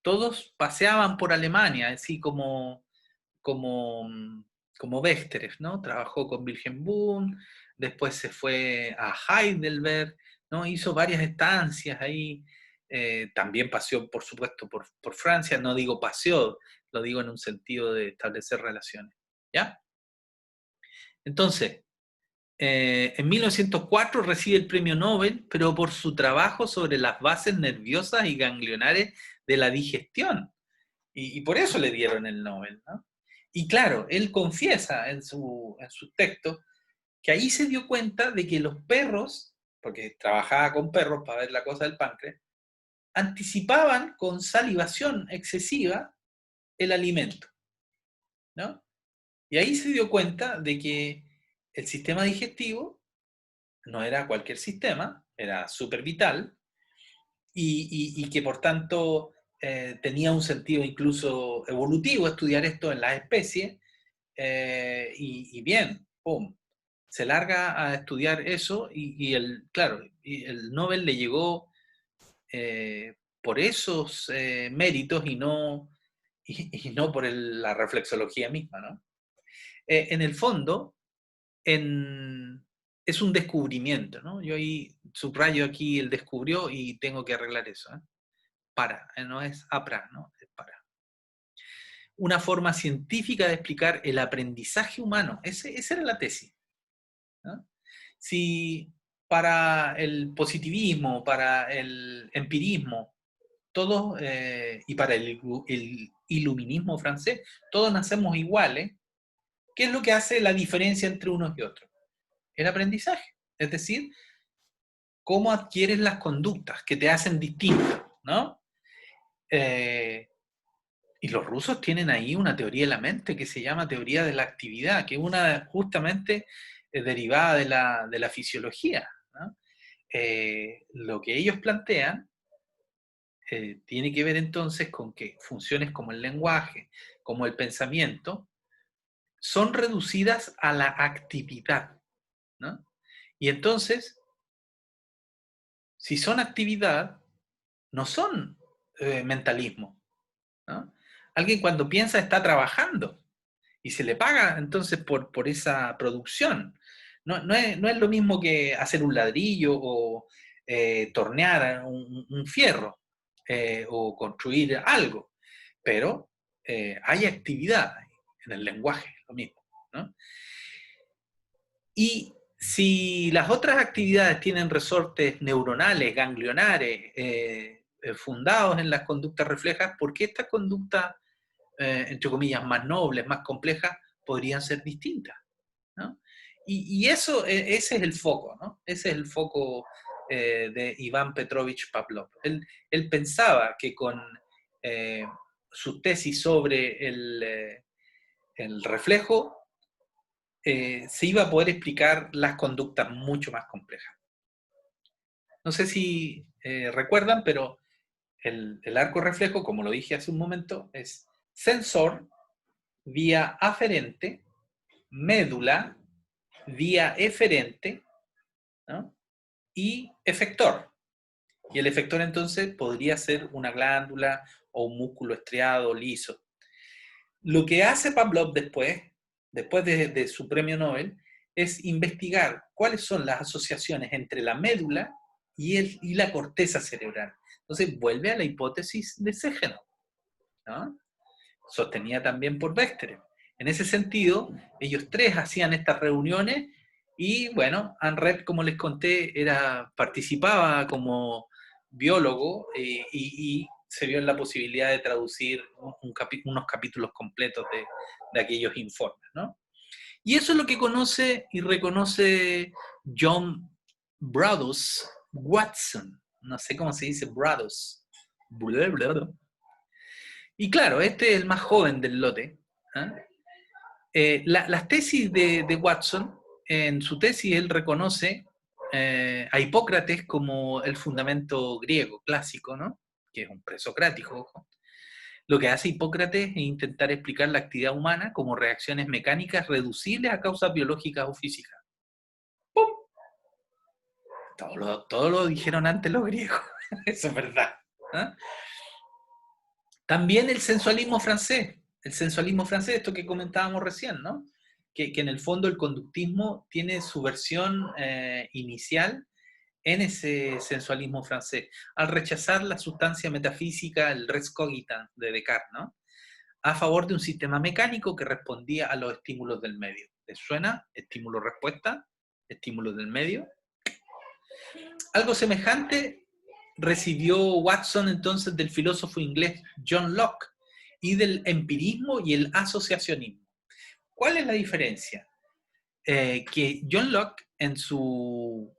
todos paseaban por Alemania, así como Bechterew, ¿no? Trabajó con Wilhelm Wundt, después se fue a Heidelberg, ¿no? Hizo varias estancias ahí, también paseó, por supuesto, por Francia, no digo paseó, lo digo en un sentido de establecer relaciones, ¿ya? Entonces, en 1904 recibe el premio Nobel, pero por su trabajo sobre las bases nerviosas y ganglionares de la digestión. Y por eso le dieron el Nobel, ¿no? Y claro, él confiesa en su texto que ahí se dio cuenta de que los perros, porque trabajaba con perros para ver la cosa del páncreas, anticipaban con salivación excesiva el alimento, ¿no? Y ahí se dio cuenta de que el sistema digestivo no era cualquier sistema, era súper vital, y que por tanto tenía un sentido incluso evolutivo estudiar esto en las especies, y bien, pum, se larga a estudiar eso, claro, y el Nobel le llegó por esos méritos y no por la reflexología misma, ¿no? En el fondo, es un descubrimiento, ¿no? Yo ahí subrayo aquí el descubrió y tengo que arreglar eso, ¿eh? No es apra, ¿no? Es para. Una forma científica de explicar el aprendizaje humano. Esa era la tesis, ¿no? Si para el positivismo, para el empirismo, todos, y para el iluminismo francés, todos nacemos iguales, ¿qué es lo que hace la diferencia entre unos y otros? El aprendizaje. Es decir, cómo adquieres las conductas que te hacen distinto, ¿no? Y los rusos tienen ahí una teoría de la mente que se llama teoría de la actividad, que es una justamente derivada de la fisiología, ¿no? Lo que ellos plantean tiene que ver entonces con que funciones como el lenguaje, como el pensamiento, son reducidas a la actividad, ¿no? Y entonces, si son actividad, no son mentalismo, ¿no? Alguien cuando piensa está trabajando y se le paga entonces por esa producción. No es lo mismo que hacer un ladrillo o tornear un fierro o construir algo, pero hay actividad en el lenguaje, lo mismo, ¿no? Y si las otras actividades tienen resortes neuronales, ganglionares, fundados en las conductas reflejas, ¿por qué estas conductas, entre comillas, más nobles, más complejas, podrían ser distintas, ¿no? Y eso, ese es el foco, ¿no? Ese es el foco de Iván Petrovich Pavlov. Él pensaba que con su tesis sobre el reflejo, se iba a poder explicar las conductas mucho más complejas. No sé si recuerdan, pero el arco reflejo, como lo dije hace un momento, es sensor, vía aferente, médula, vía eferente, ¿no? Y efector. Y el efector entonces podría ser una glándula, o un músculo estriado, liso. Lo que hace Pavlov después de su premio Nobel, es investigar cuáles son las asociaciones entre la médula y la corteza cerebral. Entonces vuelve a la hipótesis de Segenov, ¿no? Sostenida también por Bechterew. En ese sentido, ellos tres hacían estas reuniones y, bueno, Henri, como les conté, participaba como biólogo y se vio en la posibilidad de traducir unos capítulos completos de aquellos informes, ¿no? Y eso es lo que conoce y reconoce John Brodus Watson. No sé cómo se dice Brodus. Y claro, este es el más joven del lote. Las tesis de Watson, en su tesis él reconoce a Hipócrates como el fundamento griego clásico, ¿no? Que es un presocrático, ojo. Lo que hace Hipócrates es intentar explicar la actividad humana como reacciones mecánicas reducibles a causas biológicas o físicas. ¡Pum! Todo lo dijeron antes los griegos. Eso es verdad. ¿Ah? También el sensualismo francés, esto que comentábamos recién, ¿no? Que en el fondo el conductismo tiene su versión inicial en ese sensualismo francés, al rechazar la sustancia metafísica, el res cogitans de Descartes, ¿no? A favor de un sistema mecánico que respondía a los estímulos del medio. ¿Les suena? Estímulo-respuesta, estímulos del medio. Algo semejante recibió Watson entonces del filósofo inglés John Locke y del empirismo y el asociacionismo. ¿Cuál es la diferencia? Que John Locke en su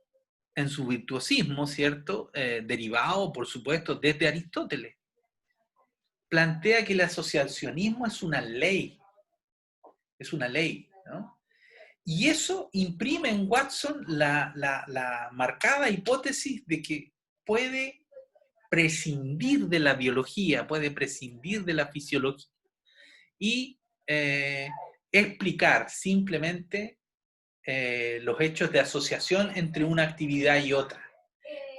virtuosismo, ¿cierto? Derivado, por supuesto, desde Aristóteles, plantea que el asociacionismo es una ley, ¿no? Y eso imprime en Watson la marcada hipótesis de que puede prescindir de la biología, puede prescindir de la fisiología y explicar simplemente los hechos de asociación entre una actividad y otra.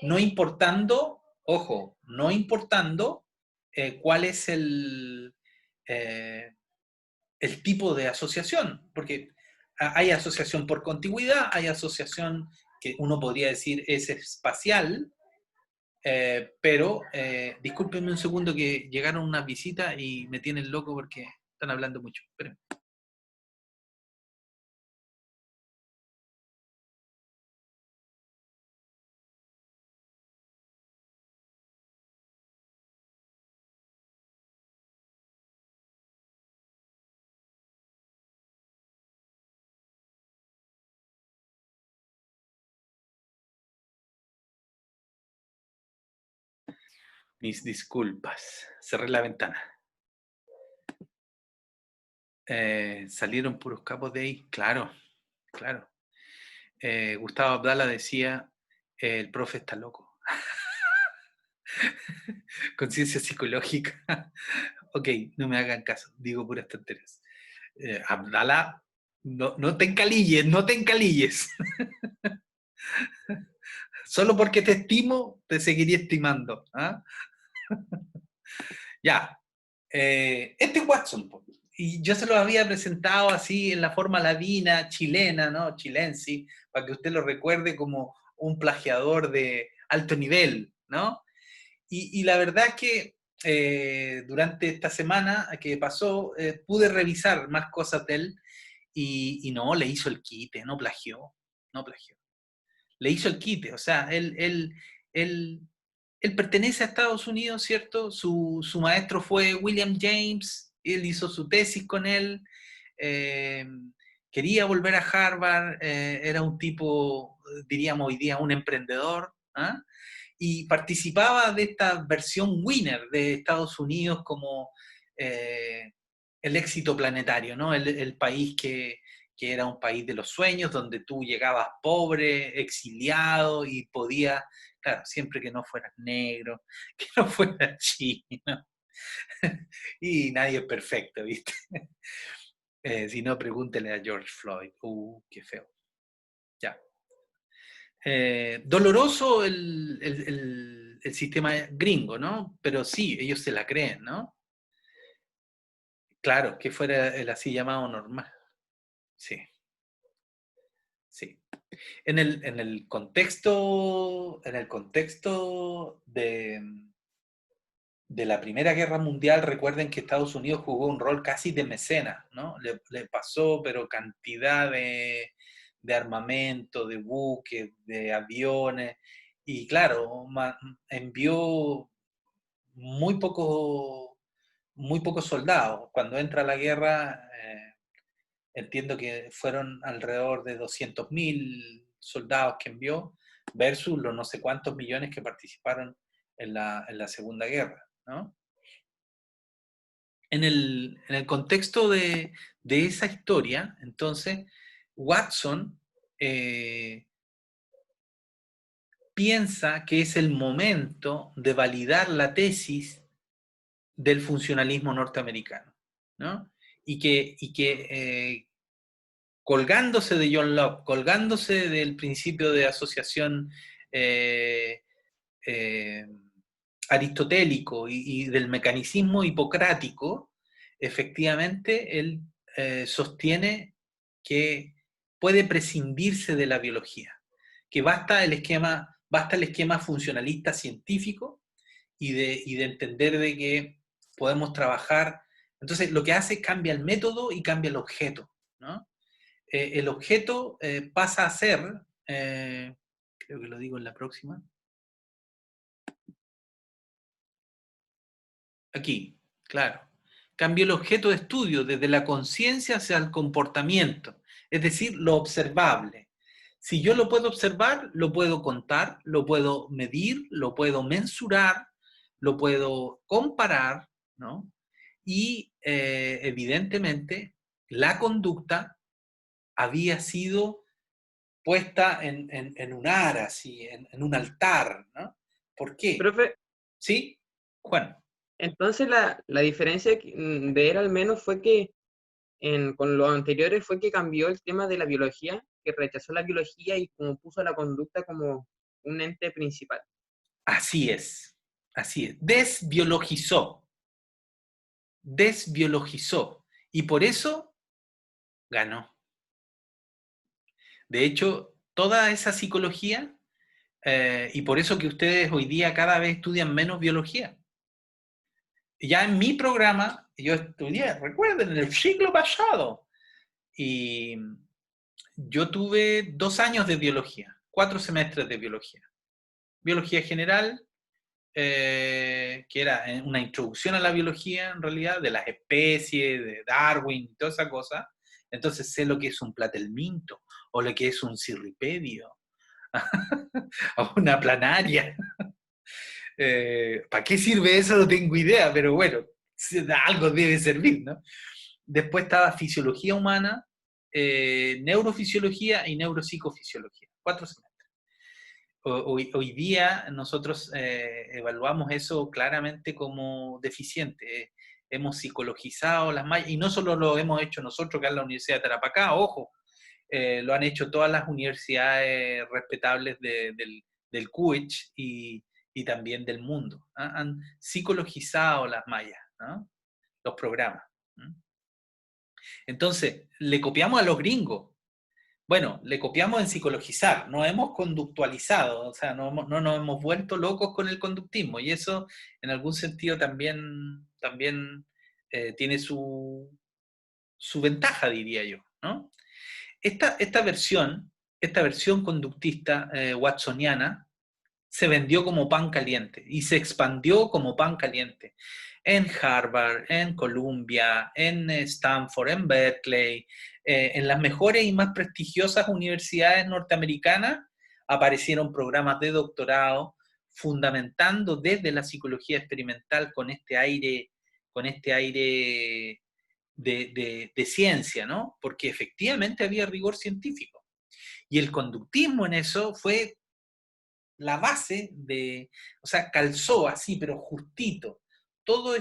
No importando, ojo, no importando cuál es el tipo de asociación, porque hay asociación por contigüidad, hay asociación que uno podría decir es espacial, pero discúlpenme un segundo que llegaron unas visitas y me tienen loco porque están hablando mucho. Esperen. Mis disculpas. Cerré la ventana. Salieron puros capos de ahí. Claro, claro. Gustavo Abdala decía, el profe está loco. Conciencia psicológica. Ok, no me hagan caso. Digo puras tonterías. Abdala, no te encalilles, no te encalilles. Solo porque te estimo, te seguiría estimando. ¿Ah? Ya. Este es Watson, y yo se lo había presentado así en la forma ladina, chilena, ¿no? Chilensi, para que usted lo recuerde como un plagiador de alto nivel, ¿no? Y la verdad es que durante esta semana que pasó, pude revisar más cosas de él y no, le hizo el quite, no plagió. Le hizo el quite, o sea, él pertenece a Estados Unidos, ¿cierto? Su maestro fue William James, él hizo su tesis con él, eh, quería volver a Harvard, era un tipo, diríamos hoy día, un emprendedor, ¿ah? Y participaba de esta versión winner de Estados Unidos como el éxito planetario, ¿no? El país que era un país de los sueños, donde tú llegabas pobre, exiliado y podías, claro, siempre que no fueras negro, que no fueras chino, y nadie es perfecto, ¿viste? Si no, pregúntele a George Floyd. Qué feo. Ya. Doloroso el el sistema gringo, ¿no? Pero sí, ellos se la creen, ¿no? Claro, que fuera el así llamado normal. Sí, sí. En el contexto de la Primera Guerra Mundial, recuerden que Estados Unidos jugó un rol casi de mecenas, ¿no? Le pasó, pero cantidad de armamento, de buques, de aviones, y claro, envió muy muy pocos soldados. Cuando entra la guerra, entiendo que fueron alrededor de 200.000 soldados que envió, versus los no sé cuántos millones que participaron en la Segunda Guerra, ¿no? En el contexto de esa historia, entonces, Watson piensa que es el momento de validar la tesis del funcionalismo norteamericano, ¿no? Y que colgándose de John Locke, colgándose del principio de asociación eh, eh, aristotélico y del mecanicismo hipocrático, efectivamente él sostiene que puede prescindirse de la biología, que basta el esquema funcionalista científico y de entender de que podemos trabajar. Entonces, lo que hace es cambia el método y cambia el objeto, ¿no? El objeto pasa a ser, creo que lo digo en la próxima, aquí, claro, cambia el objeto de estudio desde la conciencia hacia el comportamiento, es decir, lo observable. Si yo lo puedo observar, lo puedo contar, lo puedo medir, lo puedo mensurar, lo puedo comparar, ¿no? Y evidentemente la conducta había sido puesta en un ara, así, en un altar, ¿no? ¿Por qué? Profe, ¿Sí? Juan. entonces la diferencia de él al menos fue que con los anteriores fue que cambió el tema de la biología, que rechazó la biología y como puso la conducta como un ente principal. Así es, así es. Desbiologizó. Y por eso ganó. De hecho, toda esa psicología, y por eso que ustedes hoy día cada vez estudian menos biología. Ya en mi programa, yo estudié, recuerden, en el siglo pasado, y yo tuve 2 años de biología, 4 semestres de biología. Biología general, que era una introducción a la biología, en realidad, de las especies, de Darwin y toda esa cosa. Entonces sé lo que es un platelminto, o lo que es un cirripedio, o una planaria. ¿Para qué sirve eso? No tengo idea, pero bueno, algo debe servir, ¿no? Después estaba fisiología humana, neurofisiología y neuropsicofisiología. 4 semestres. Hoy día nosotros evaluamos eso claramente como deficiente. Hemos psicologizado las mallas, y no solo lo hemos hecho nosotros acá en la Universidad de Tarapacá, ojo, lo han hecho todas las universidades respetables del CUECH y también del mundo. ¿Ah? Han psicologizado las mallas, ¿no? Los programas. ¿No? Entonces, le copiamos a los gringos. Bueno, le copiamos en psicologizar, nos hemos conductualizado, o sea, no nos hemos vuelto locos con el conductismo, y eso en algún sentido también tiene su ventaja, diría yo, ¿no? Esta versión conductista watsoniana se vendió como pan caliente y se expandió como pan caliente en Harvard, en Columbia, en Stanford, en Berkeley, en las mejores y más prestigiosas universidades norteamericanas aparecieron programas de doctorado fundamentando desde la psicología experimental con este aire de ciencia, ¿no? Porque efectivamente había rigor científico. Y el conductismo en eso fue la base o sea, calzó así, pero justito, todo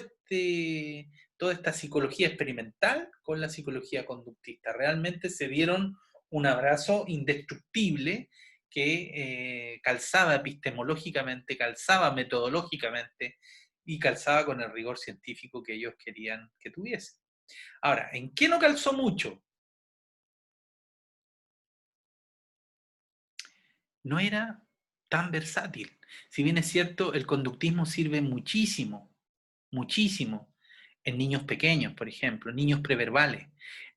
toda esta psicología experimental con la psicología conductista. Realmente se dieron un abrazo indestructible que calzaba epistemológicamente, calzaba metodológicamente y calzaba con el rigor científico que ellos querían que tuviese. Ahora, ¿en qué no calzó mucho? No era tan versátil. Si bien es cierto, el conductismo sirve muchísimo, muchísimo, en niños pequeños, por ejemplo, niños preverbales,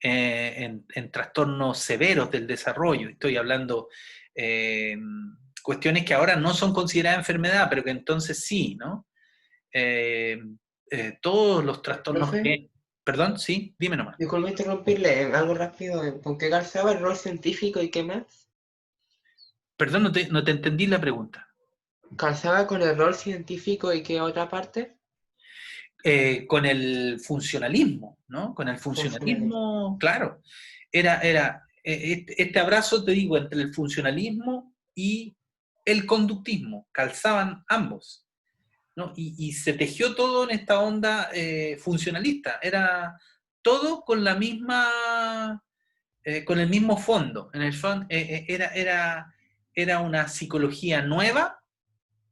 en trastornos severos del desarrollo. Estoy hablando cuestiones que ahora no son consideradas enfermedad, pero que entonces sí, ¿no? Eh, todos los trastornos Profe, que... Perdón, sí, dime nomás. disculpe interrumpirle, algo rápido. ¿Con qué calzaba el rol científico y qué más? Perdón, no te entendí la pregunta. ¿Calzaba con el rol científico y qué otra parte? Con el funcionalismo, ¿no? Con el Funcionalismo. funcionalismo, claro. Este abrazo, te digo, entre el funcionalismo y el conductismo, calzaban ambos, ¿no? Y se tejió todo en esta onda funcionalista, era todo con la misma, con el mismo fondo. En el fondo era una psicología nueva,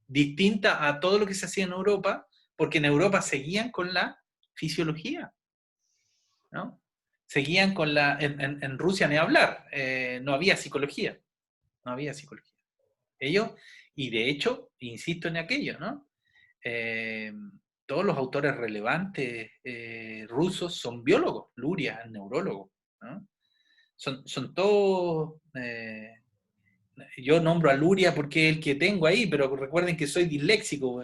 distinta a todo lo que se hacía en Europa, porque en Europa seguían con la fisiología, ¿no? Seguían con la... En Rusia ni hablar, no había psicología, no había psicología. Ellos, y de hecho, insisto en aquello, ¿no? Eh, todos los autores relevantes rusos son biólogos, Luria es neurólogo, ¿no? Son todos... yo nombro a Luria porque es el que tengo ahí, pero recuerden que soy disléxico.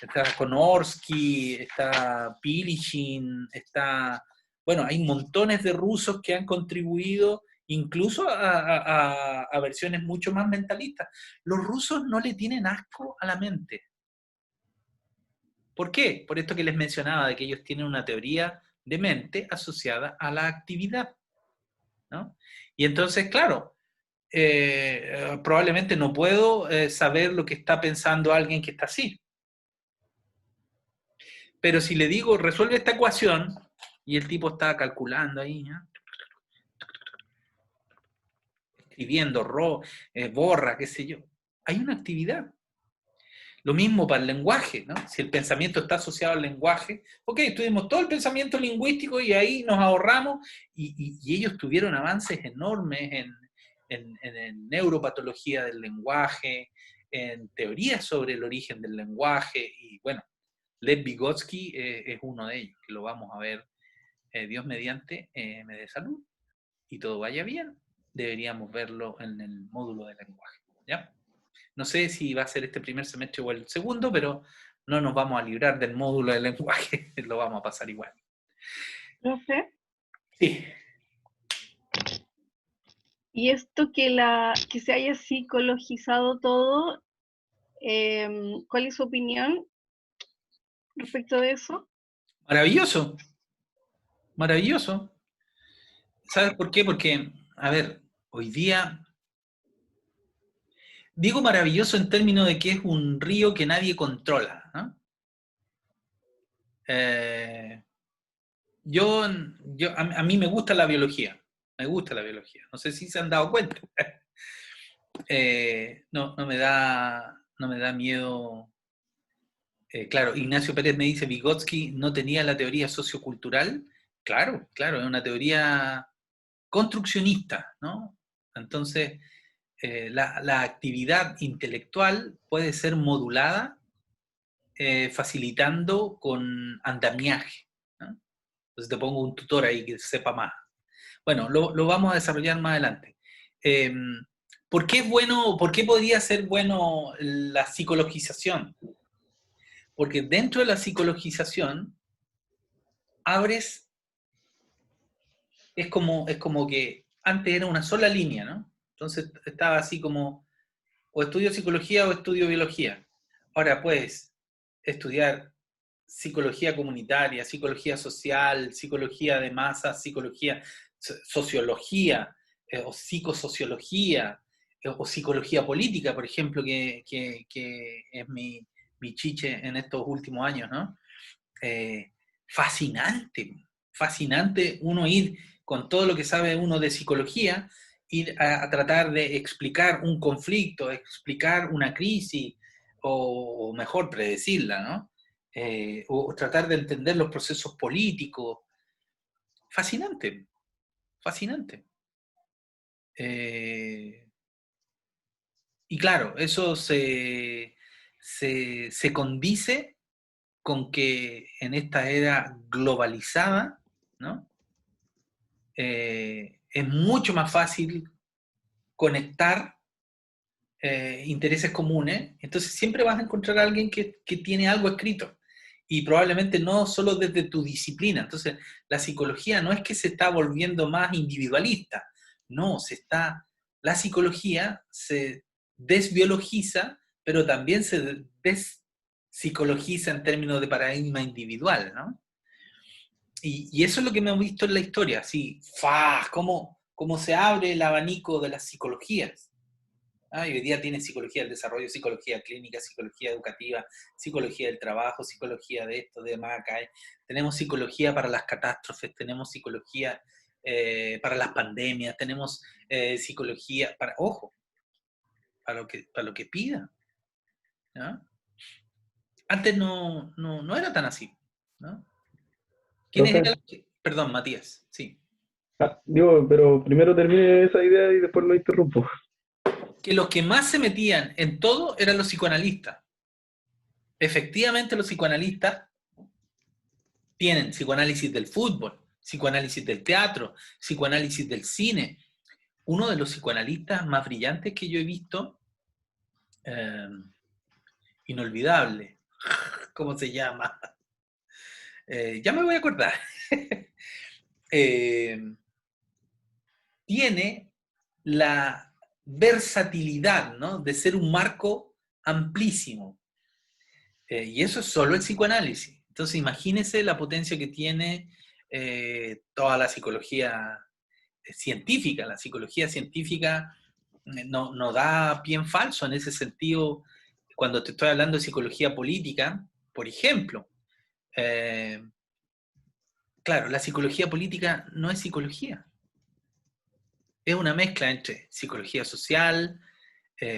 Está Konorsky, está Pilichin, está... Bueno, hay montones de rusos que han contribuido incluso a versiones mucho más mentalistas. Los rusos no le tienen asco a la mente. ¿Por qué? Por esto que les mencionaba, de que ellos tienen una teoría de mente asociada a la actividad, ¿no? Y entonces, claro, probablemente no puedo saber lo que está pensando alguien que está así. Pero si le digo, resuelve esta ecuación, y el tipo está calculando ahí, ¿no? Escribiendo, borra, qué sé yo, hay una actividad. Lo mismo para el lenguaje, ¿no? Si el pensamiento está asociado al lenguaje, ok, tuvimos todo el pensamiento lingüístico y ahí nos ahorramos, y ellos tuvieron avances enormes en neuropatología del lenguaje, en teorías sobre el origen del lenguaje, y bueno, Lev Vygotsky es uno de ellos, que lo vamos a ver, Dios mediante, me dé salud, y todo vaya bien, deberíamos verlo en el módulo de lenguaje, ¿ya? No sé si va a ser este primer semestre o el segundo, pero no nos vamos a librar del módulo de lenguaje, lo vamos a pasar igual. Profe, Sí. y esto que se haya psicologizado todo, ¿cuál es su opinión respecto de eso? Maravilloso, maravilloso. ¿Sabes por qué? Porque, a ver, hoy día, digo maravilloso en términos de que es un río que nadie controla, ¿no? Eh, a mí me gusta la biología, me gusta la biología. No sé si se han dado cuenta. No me da miedo. Claro, Ignacio Pérez me dice, Vygotsky no tenía la teoría sociocultural. Claro, claro, es una teoría construccionista, ¿no? Entonces, la actividad intelectual puede ser modulada facilitando con andamiaje, ¿no? Entonces te pongo un tutor ahí que sepa más. Bueno, lo vamos a desarrollar más adelante. Eh, ¿Por qué es bueno, por qué podría ser bueno la psicologización? Porque dentro de la psicologización abres, es como que antes era una sola línea, ¿no? Entonces estaba así como, o estudio psicología o estudio biología. Ahora puedes estudiar psicología comunitaria, psicología social, psicología de masas, psicología, sociología, o psicosociología, o psicología política, por ejemplo, que es mi chiche en estos últimos años, ¿no? Fascinante, fascinante uno ir con todo lo que sabe uno de psicología ir a tratar de explicar un conflicto, explicar una crisis, o mejor, predecirla, ¿no? O tratar de entender los procesos políticos. Fascinante, fascinante. Y claro, eso se condice con que en esta era globalizada, ¿no? Es mucho más fácil conectar intereses comunes, entonces siempre vas a encontrar a alguien que tiene algo escrito, y probablemente no solo desde tu disciplina. Entonces, la psicología no es que se está volviendo más individualista, no, la psicología se desbiologiza, pero también se despsicologiza en términos de paradigma individual, ¿no? Y eso es lo que me he visto en la historia, así, ¡fua! Cómo se abre el abanico de las psicologías. Y hoy día tiene psicología del desarrollo, psicología clínica, psicología educativa, psicología del trabajo, psicología de esto, de demás acá. Tenemos psicología para las catástrofes, tenemos psicología para las pandemias, tenemos psicología para, ojo, para lo que pida, ¿no? Antes no era tan así, ¿no? ¿Quiénes eran los que? Perdón, Matías, sí. Digo, pero primero termine esa idea y después lo interrumpo. Que los que más se metían en todo eran los psicoanalistas. Efectivamente, los psicoanalistas tienen psicoanálisis del fútbol, psicoanálisis del teatro, psicoanálisis del cine. Uno de los psicoanalistas más brillantes que yo he visto, inolvidable, ¿cómo se llama? Ya me voy a acordar. Tiene la versatilidad, ¿no?, de ser un marco amplísimo. Y eso es solo el psicoanálisis. Entonces imagínense la potencia que tiene toda la psicología científica. La psicología científica no da pie en falso en ese sentido. Cuando te estoy hablando de psicología política, por ejemplo, claro, la psicología política no es psicología. Es una mezcla entre psicología social,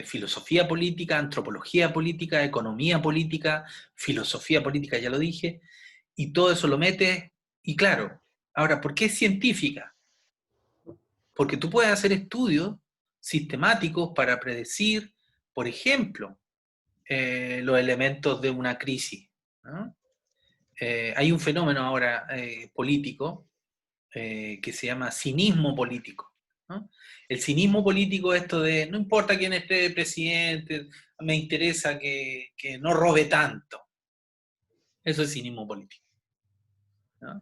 filosofía política, antropología política, economía política, filosofía política, ya lo dije, y todo eso lo metes, y claro, ahora, ¿por qué es científica? Porque tú puedes hacer estudios sistemáticos para predecir, por ejemplo, los elementos de una crisis, ¿no? Hay un fenómeno ahora político que se llama cinismo político, ¿no? El cinismo político es esto de, no importa quién esté de presidente, me interesa que no robe tanto. Eso es cinismo político, ¿no?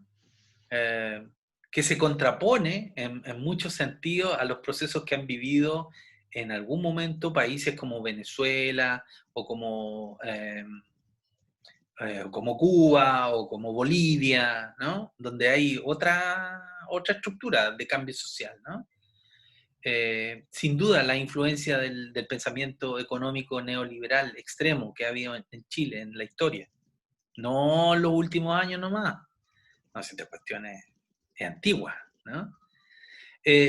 Que se contrapone en muchos sentidos a los procesos que han vivido en algún momento países como Venezuela o como Cuba o como Bolivia, ¿no? Donde hay otra estructura de cambio social, ¿no? Sin duda la influencia del pensamiento económico neoliberal extremo que ha habido en Chile en la historia. No en los últimos años nomás. No, si esta cuestión es antigua, ¿no?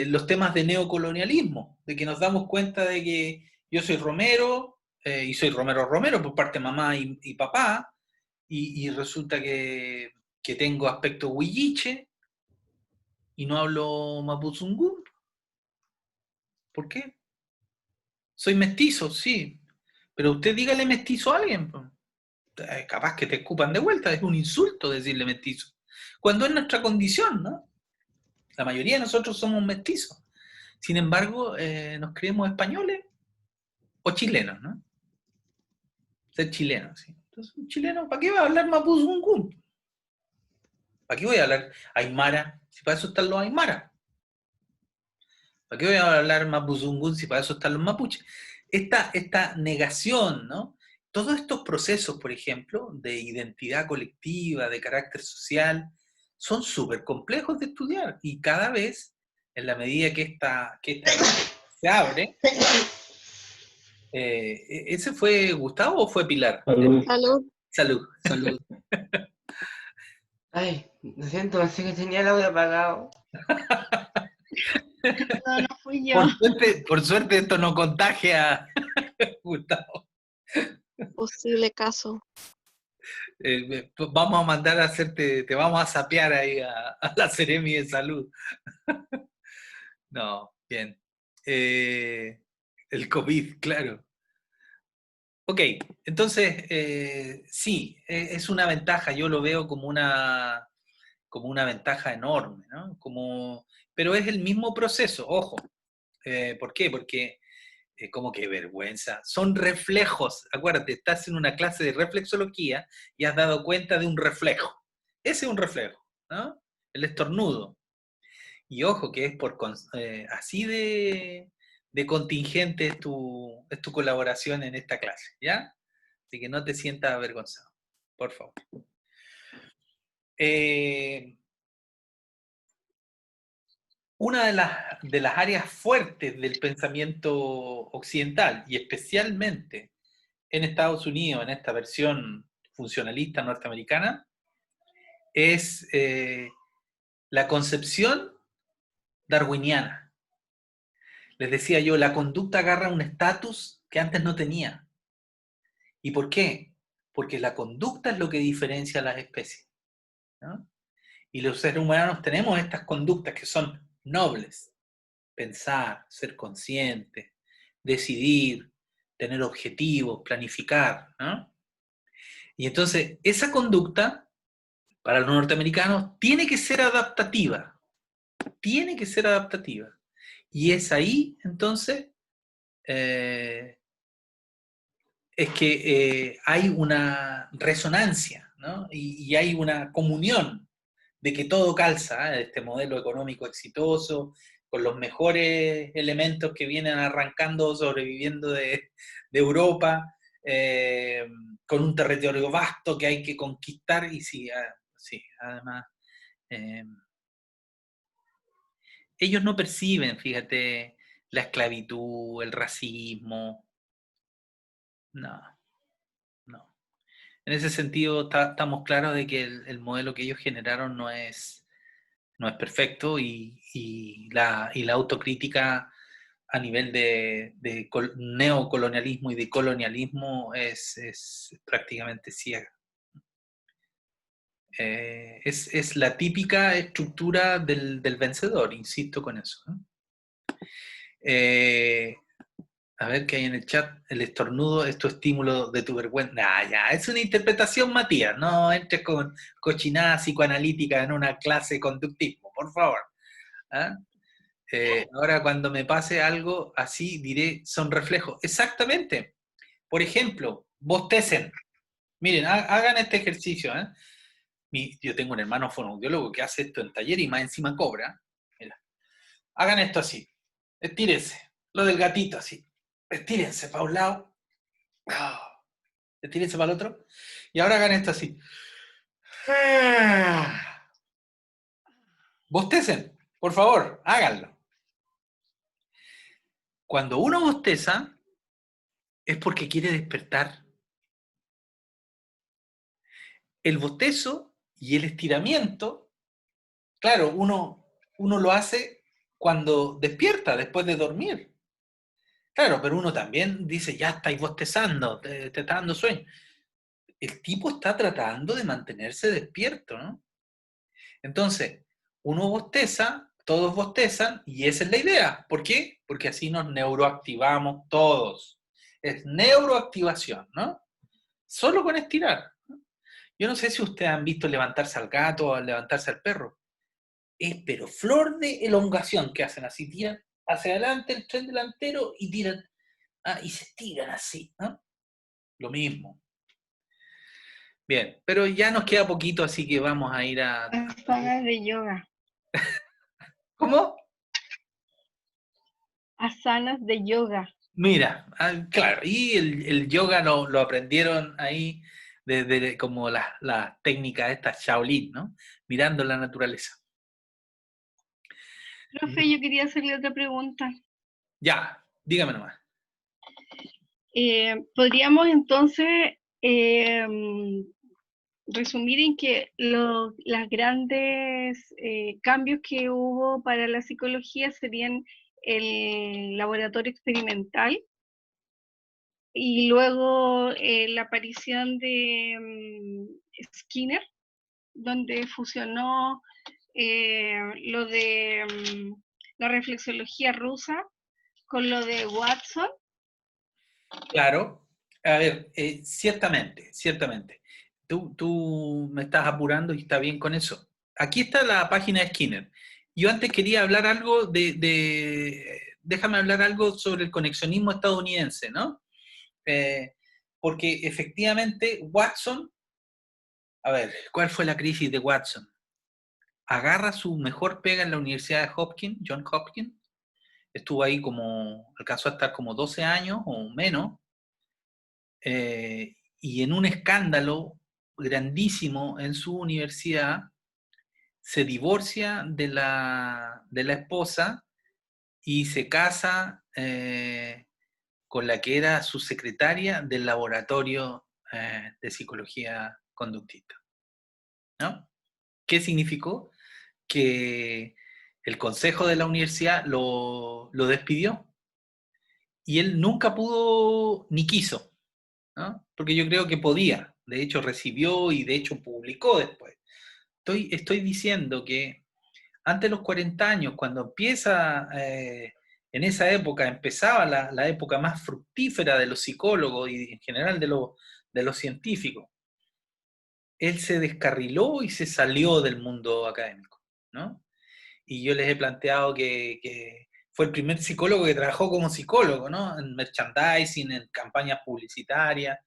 Los temas de neocolonialismo, de que nos damos cuenta de que yo soy Romero, y soy Romero por parte de mamá y papá, y resulta que tengo aspecto huilliche y no hablo mapuzungún. ¿Por qué? Soy mestizo, sí, pero usted dígale mestizo a alguien, pues. Capaz que te escupan de vuelta, es un insulto decirle mestizo, cuando es nuestra condición, ¿no? La mayoría de nosotros somos mestizos. Sin embargo, nos creemos españoles o chilenos, ¿no? Ser chileno, ¿sí? Entonces, un chileno, ¿para qué va a hablar mapuzungún? ¿Para qué voy a hablar aymara? Si para eso están los aymaras. ¿Para qué voy a hablar mapuzungún si para eso están los mapuches? Esta negación, ¿no? Todos estos procesos, por ejemplo, de identidad colectiva, de carácter social, son súper complejos de estudiar, y cada vez, en la medida que esta se abre. ¿Ese fue Gustavo o fue Pilar? Salud. Salud. Salud. Salud. Ay, lo siento, pensé que tenía el audio apagado. No, no fui yo. Por suerte esto no contagia, Gustavo. Posible caso. Vamos a mandar a hacerte, te vamos a sapear ahí a la Seremi de Salud. No, bien. El COVID, claro. Ok, entonces, sí, es una ventaja, yo lo veo como una ventaja enorme, ¿no? Pero es el mismo proceso, ojo. ¿Por qué? Porque, como que vergüenza, son reflejos. Acuérdate, estás en una clase de reflexología y has dado cuenta de un reflejo. Ese es un reflejo, ¿no? El estornudo. Y ojo, que es así de contingente es tu colaboración en esta clase, ¿ya? Así que no te sientas avergonzado, por favor. Una de las áreas fuertes del pensamiento occidental, y especialmente en Estados Unidos, en esta versión funcionalista norteamericana, es la concepción darwiniana. Les decía yo, la conducta agarra un estatus que antes no tenía. ¿Y por qué? Porque la conducta es lo que diferencia a las especies, ¿no? Y los seres humanos tenemos estas conductas que son nobles. Pensar, ser consciente, decidir, tener objetivos, planificar, ¿no? Y entonces, esa conducta, para los norteamericanos, tiene que ser adaptativa. Tiene que ser adaptativa. Y es ahí, entonces, es que hay una resonancia, ¿no? Y hay una comunión de que todo calza, este modelo económico exitoso, con los mejores elementos que vienen arrancando, sobreviviendo de Europa, con un territorio vasto que hay que conquistar, y sí, sí además, eh, ellos no perciben, fíjate, la esclavitud, el racismo, no, no. En ese sentido, estamos claros de que el modelo que ellos generaron no es perfecto, y la autocrítica a nivel de neocolonialismo y de colonialismo es prácticamente ciega. Es la típica estructura del vencedor, insisto con eso, ¿no? A ver qué hay en el chat. El estornudo es tu estímulo de tu vergüenza. Nah, ya, es una interpretación, Matías. No entres con cochinada psicoanalítica en una clase de conductismo, por favor. ¿Ah? Ahora, cuando me pase algo así, diré, son reflejos. Exactamente. Por ejemplo, bostecen. Miren, hagan este ejercicio. Yo tengo un hermano fonoaudiólogo que hace esto en taller y más encima cobra. Mira. Hagan esto así. Estírense. Lo del gatito así. Estírense para un lado. Estírense para el otro. Y ahora hagan esto así. Bostecen. Por favor, háganlo. Cuando uno bosteza, es porque quiere despertar. El bostezo y el estiramiento, claro, uno lo hace cuando despierta, después de dormir. Claro, pero uno también dice, ya estáis bostezando, te está dando sueño. El tipo está tratando de mantenerse despierto, ¿no? Entonces, uno bosteza, todos bostezan, y esa es la idea. ¿Por qué? Porque así nos neuroactivamos todos. Es neuroactivación, ¿no? Solo con estirar. Yo no sé si ustedes han visto levantarse al gato o levantarse al perro. Es pero flor de elongación que hacen así, tiran hacia adelante el tren delantero y tiran, y se tiran así, ¿no? Lo mismo. Bien, pero ya nos queda poquito, así que vamos a ir a... Asanas de yoga. ¿Cómo? Asanas de yoga. Mira, claro, y el yoga lo aprendieron ahí desde como las técnicas estas Shaolin, ¿no? Mirando la naturaleza. Profe, yo quería hacerle otra pregunta. Ya, dígame nomás. ¿Podríamos entonces resumir en que los grandes cambios que hubo para la psicología serían el laboratorio experimental y luego la aparición de Skinner, donde fusionó lo de la reflexología rusa con lo de Watson. Claro, a ver, ciertamente, ciertamente. Tú me estás apurando y está bien con eso. Aquí está la página de Skinner. Yo antes quería hablar algo déjame hablar algo sobre el conexionismo estadounidense, ¿no? Porque efectivamente Watson, a ver, ¿cuál fue la crisis de Watson? Agarra su mejor pega en la Universidad de Hopkins, John Hopkins, estuvo ahí alcanzó a estar como 12 años o menos, y en un escándalo grandísimo en su universidad, se divorcia de la esposa y se casa con la que era su secretaria del laboratorio de psicología conductista, ¿no? ¿Qué significó? Que el consejo de la universidad lo despidió y él nunca pudo ni quiso, ¿no? Porque yo creo que podía, de hecho recibió y de hecho publicó después. Estoy diciendo que antes de los 40 años, cuando empieza, en esa época, empezaba la época más fructífera de los psicólogos y en general de los científicos, él se descarriló y se salió del mundo académico, ¿no? Y yo les he planteado que fue el primer psicólogo que trabajó como psicólogo, ¿no? En merchandising, en campañas publicitarias,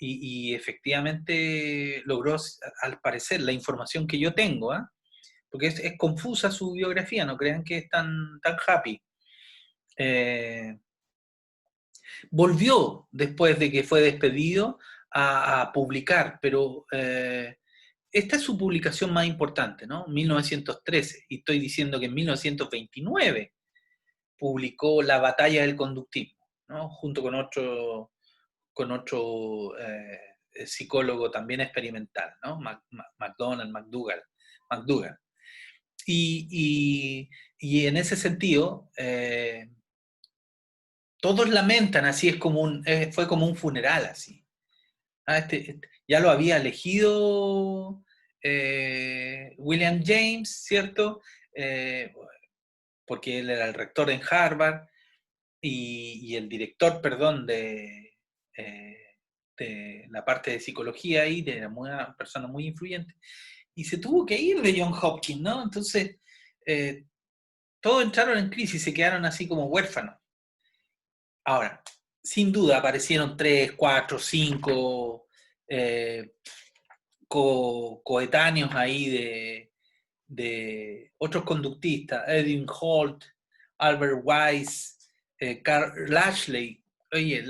y efectivamente logró, al parecer, la información que yo tengo, ¿eh? Porque es confusa su biografía, no crean que es tan happy. Volvió después de que fue despedido a publicar, pero esta es su publicación más importante, ¿no? 1913, y estoy diciendo que en 1929 publicó La batalla del conductismo, ¿no? Junto con otro psicólogo también experimental, ¿no? McDougall. Y en ese sentido, todos lamentan, así es como fue como un funeral, así. Ya lo había elegido William James, ¿cierto? Porque él era el rector en Harvard y el director, perdón, de la parte de psicología ahí, de una persona muy influyente. Y se tuvo que ir de John Hopkins, ¿no? Entonces, todos entraron en crisis, se quedaron así como huérfanos. Ahora, sin duda aparecieron 3, 4, 5 coetáneos ahí de otros conductistas, Edwin Holt, Albert Weiss, Carl Lashley. Oye,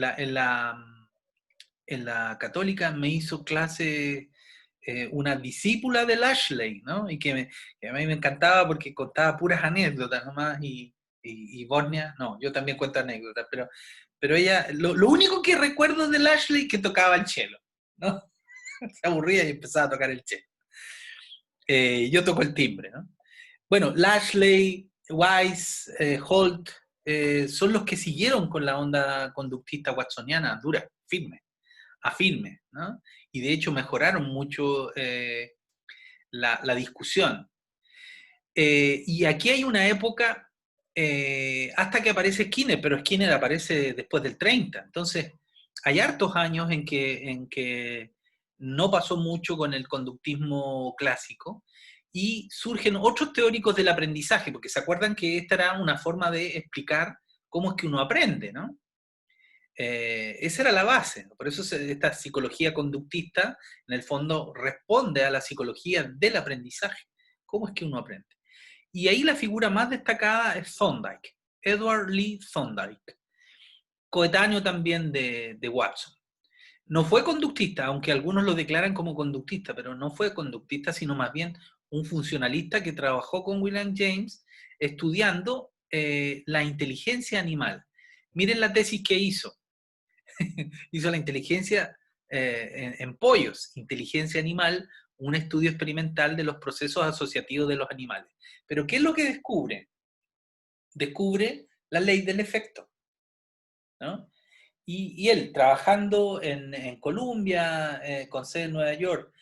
en la católica me hizo clase una discípula de Lashley, ¿no? Y que a mí me encantaba porque contaba puras anécdotas nomás y Bosnia, no, yo también cuento anécdotas, pero ella, lo único que recuerdo de Lashley es que tocaba el cello, ¿no? Se aburría y empezaba a tocar el cello. Yo toco el timbre, ¿no? Bueno, Lashley, Weiss, Holt, son los que siguieron con la onda conductista watsoniana, dura, firme, ¿no? Y de hecho mejoraron mucho la discusión. Y aquí hay una época hasta que aparece Skinner, pero Skinner aparece después del 30. Entonces, hay hartos años en que no pasó mucho con el conductismo clásico y surgen otros teóricos del aprendizaje, porque se acuerdan que esta era una forma de explicar cómo es que uno aprende, ¿no? Esa era la base, ¿no? Por eso esta psicología conductista, en el fondo, responde a la psicología del aprendizaje. ¿Cómo es que uno aprende? Y ahí la figura más destacada es Thorndike, Edward Lee Thorndike, coetáneo también de Watson. No fue conductista, aunque algunos lo declaran como conductista, pero no fue conductista, sino más bien un funcionalista que trabajó con William James estudiando la inteligencia animal. Miren la tesis que hizo. Hizo la inteligencia en pollos, inteligencia animal, un estudio experimental de los procesos asociativos de los animales. Pero ¿qué es lo que descubre? Descubre la ley del efecto, ¿no? Y él, trabajando en Columbia, con sede en Nueva York,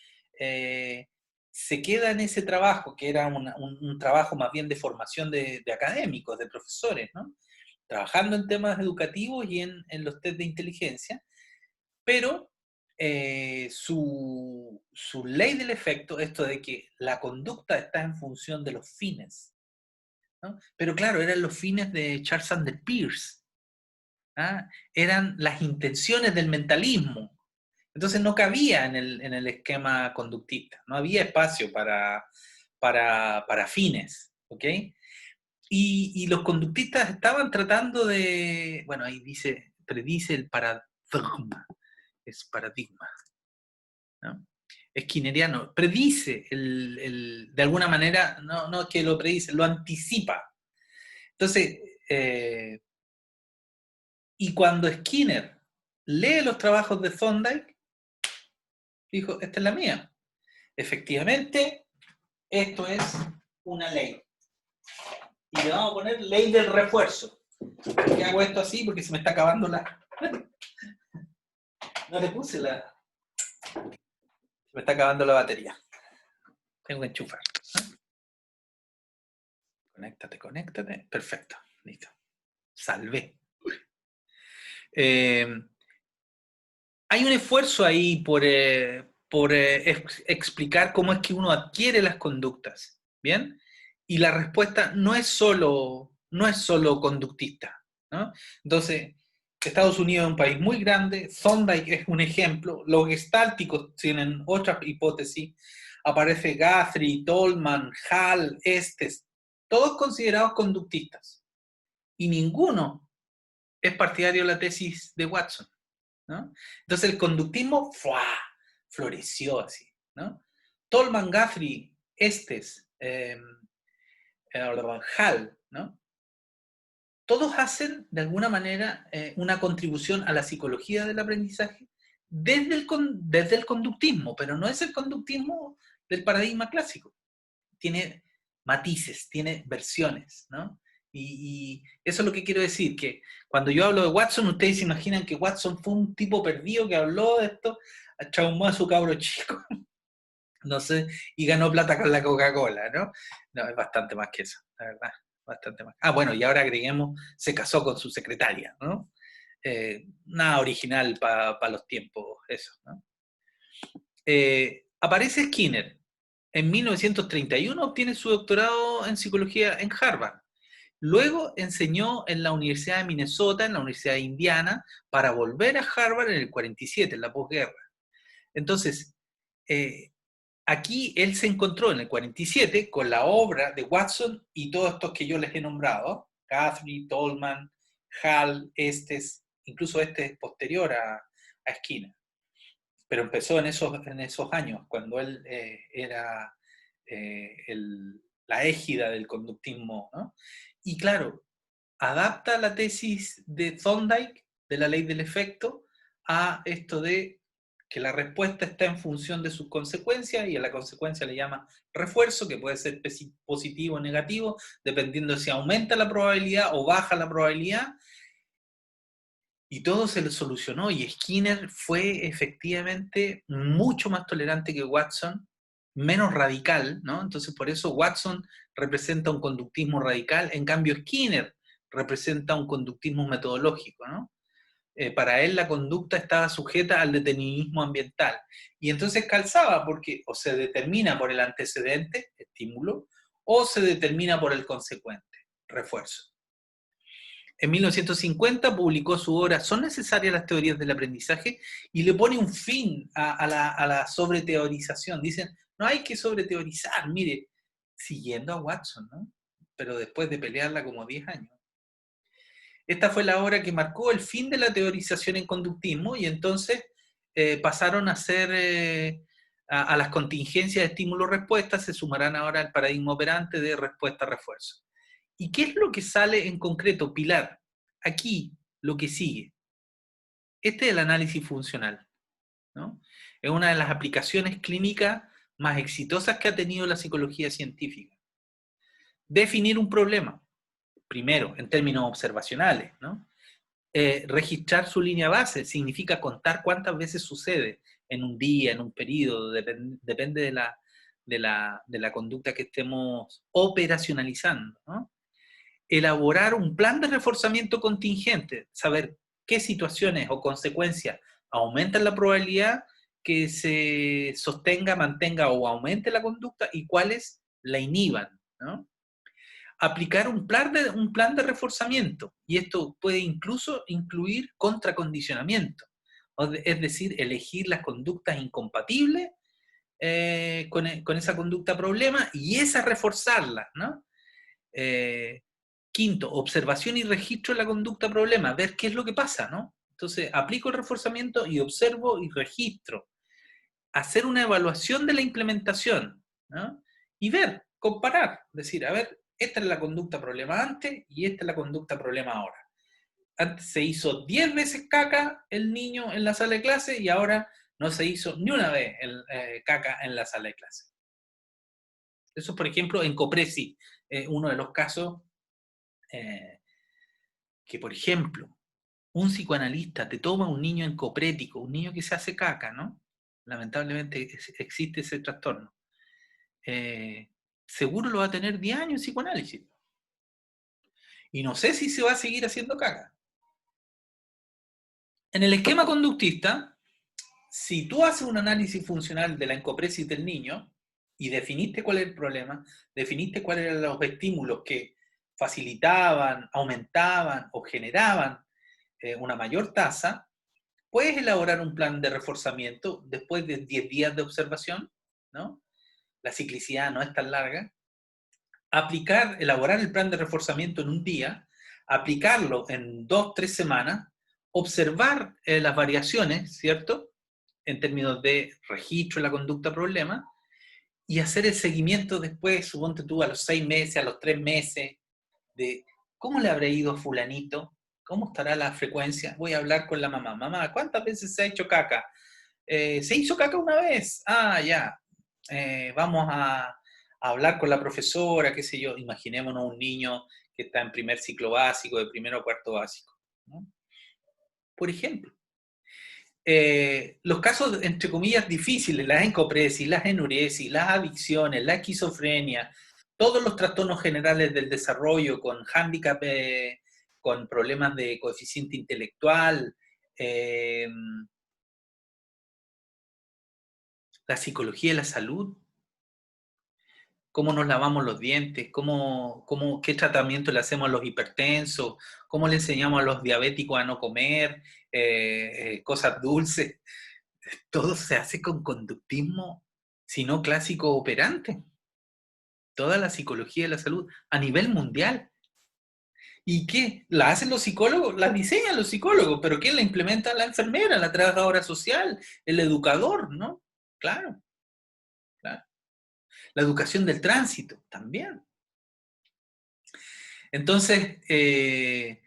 se queda en ese trabajo, que era un trabajo más bien de formación de académicos, de profesores, ¿no? Trabajando en temas educativos y en los test de inteligencia, pero su ley del efecto, esto de que la conducta está en función de los fines, ¿no? Pero claro, eran los fines de Charles Sanders Peirce, ¿ah? Eran las intenciones del mentalismo. Entonces no cabía en el esquema conductista, no había espacio para fines, ¿ok? Y los conductistas estaban tratando de, bueno, ahí dice, predice el paradigma, es paradigma, ¿no? Skinneriano, predice, de alguna manera, no es que lo predice, lo anticipa. Entonces, y cuando Skinner lee los trabajos de Thorndike, dijo, esta es la mía. Efectivamente, esto es una ley. Y le vamos a poner ley del refuerzo. ¿Por qué hago esto así? Porque se me está acabando la... No le puse la... Se me está acabando la batería. Tengo que enchufar. Conéctate. Perfecto. Listo. Salvé. Hay un esfuerzo ahí por explicar cómo es que uno adquiere las conductas, ¿bien? Y la respuesta no es solo conductista, ¿no? Entonces, Estados Unidos es un país muy grande, Thorndike es un ejemplo, los gestálticos tienen otras hipótesis, aparece Guthrie, Tolman, Hall, Estes, todos considerados conductistas, y ninguno es partidario de la tesis de Watson, ¿no? Entonces el conductismo floreció así, ¿no? Tolman, Guthrie, Estes, Hall, ¿no? Todos hacen de alguna manera una contribución a la psicología del aprendizaje desde el conductismo, pero no es el conductismo del paradigma clásico. Tiene matices, tiene versiones, ¿no? Y eso es lo que quiero decir, que cuando yo hablo de Watson, ustedes se imaginan que Watson fue un tipo perdido que habló de esto, traumó a su cabro chico, no sé, y ganó plata con la Coca-Cola, ¿no? No, es bastante más que eso, la verdad, bastante más. Ah, bueno, y ahora agreguemos, se casó con su secretaria, ¿no? Nada original para los tiempos, eso, ¿no? Aparece Skinner. En 1931 obtiene su doctorado en psicología en Harvard. Luego enseñó en la Universidad de Minnesota, en la Universidad de Indiana, para volver a Harvard en el 47, en la posguerra. Entonces, aquí él se encontró en el 47 con la obra de Watson y todos estos que yo les he nombrado, Guthrie, Tolman, Hall, Estes, incluso este es posterior a Skinner. Pero empezó en esos años, cuando él era la égida del conductismo, ¿no? Y claro, adapta la tesis de Thorndike, de la ley del efecto, a esto de que la respuesta está en función de sus consecuencias, y a la consecuencia le llama refuerzo, que puede ser positivo o negativo, dependiendo si aumenta la probabilidad o baja la probabilidad. Y todo se le solucionó, y Skinner fue efectivamente mucho más tolerante que Watson, menos radical, ¿no? Entonces por eso Watson representa un conductismo radical, en cambio Skinner representa un conductismo metodológico, ¿no? Para él la conducta estaba sujeta al determinismo ambiental. Y entonces calzaba, porque o se determina por el antecedente, estímulo, o se determina por el consecuente, refuerzo. En 1950 publicó su obra ¿Son necesarias las teorías del aprendizaje? Y le pone un fin a la sobreteorización. Dicen, no hay que sobreteorizar, mire, siguiendo a Watson, ¿no? Pero después de pelearla como 10 años. Esta fue la obra que marcó el fin de la teorización en conductismo, y entonces pasaron a ser, a las contingencias de estímulo-respuesta, se sumarán ahora al paradigma operante de respuesta-refuerzo. ¿Y qué es lo que sale en concreto, Pilar? Aquí, lo que sigue. Este es el análisis funcional. ¿no? Es una de las aplicaciones clínicas más exitosas que ha tenido la psicología científica. Definir un problema, primero, en términos observacionales, ¿no? Registrar su línea base significa contar cuántas veces sucede en un día, en un periodo, depende de la conducta que estemos operacionalizando, ¿no? Elaborar un plan de reforzamiento contingente, saber qué situaciones o consecuencias aumentan la probabilidad que se sostenga, mantenga o aumente la conducta y cuáles la inhiban, ¿no? Aplicar un plan de reforzamiento, y esto puede incluso incluir contracondicionamiento, es decir, elegir las conductas incompatibles con esa conducta problema y esa reforzarla, ¿no? Quinto, observación y registro de la conducta problema, ver qué es lo que pasa, ¿no? Entonces, aplico el reforzamiento y observo y registro. Hacer una evaluación de la implementación, ¿no? Y ver, comparar, decir, a ver, esta es la conducta problema antes y esta es la conducta problema ahora. Antes se hizo 10 veces caca el niño en la sala de clase y ahora no se hizo ni una vez caca en la sala de clase. Eso, por ejemplo, en Copresi, uno de los casos que, por ejemplo, un psicoanalista te toma un niño encoprético, un niño que se hace caca, ¿no? Lamentablemente existe ese trastorno. Seguro lo va a tener 10 años en psicoanálisis. Y no sé si se va a seguir haciendo caca. En el esquema conductista, si tú haces un análisis funcional de la encopresis del niño y definiste cuál es el problema, definiste cuáles eran los estímulos que facilitaban, aumentaban o generaban una mayor tasa, puedes elaborar un plan de reforzamiento después de 10 días de observación, ¿no? La ciclicidad no es tan larga. Elaborar el plan de reforzamiento en un día, aplicarlo en 2-3 semanas, observar las variaciones, ¿cierto? En términos de registro de la conducta problema, y hacer el seguimiento después, suponte tú, a los 6 meses, a los 3 meses, de cómo le habrá ido a fulanito, cómo estará la frecuencia. Voy a hablar con la mamá. Mamá, ¿cuántas veces se ha hecho caca? Se hizo caca una vez. Ah, ya. Vamos a hablar con la profesora, qué sé yo. Imaginémonos un niño que está en primer ciclo básico, de primero a cuarto básico, ¿no? Por ejemplo. Los casos, entre comillas, difíciles, las encopresis, las enuresis, las adicciones, la esquizofrenia, todos los trastornos generales del desarrollo con hándicap, con problemas de coeficiente intelectual, la psicología de la salud, cómo nos lavamos los dientes, qué tratamiento le hacemos a los hipertensos, cómo le enseñamos a los diabéticos a no comer cosas dulces. Todo se hace con conductismo, si no clásico operante. Toda la psicología de la salud a nivel mundial. ¿Y qué? ¿La hacen los psicólogos? La diseñan los psicólogos, pero ¿quién la implementa? La enfermera, la trabajadora social, el educador, ¿no? Claro, claro. La educación del tránsito, también. Entonces, eso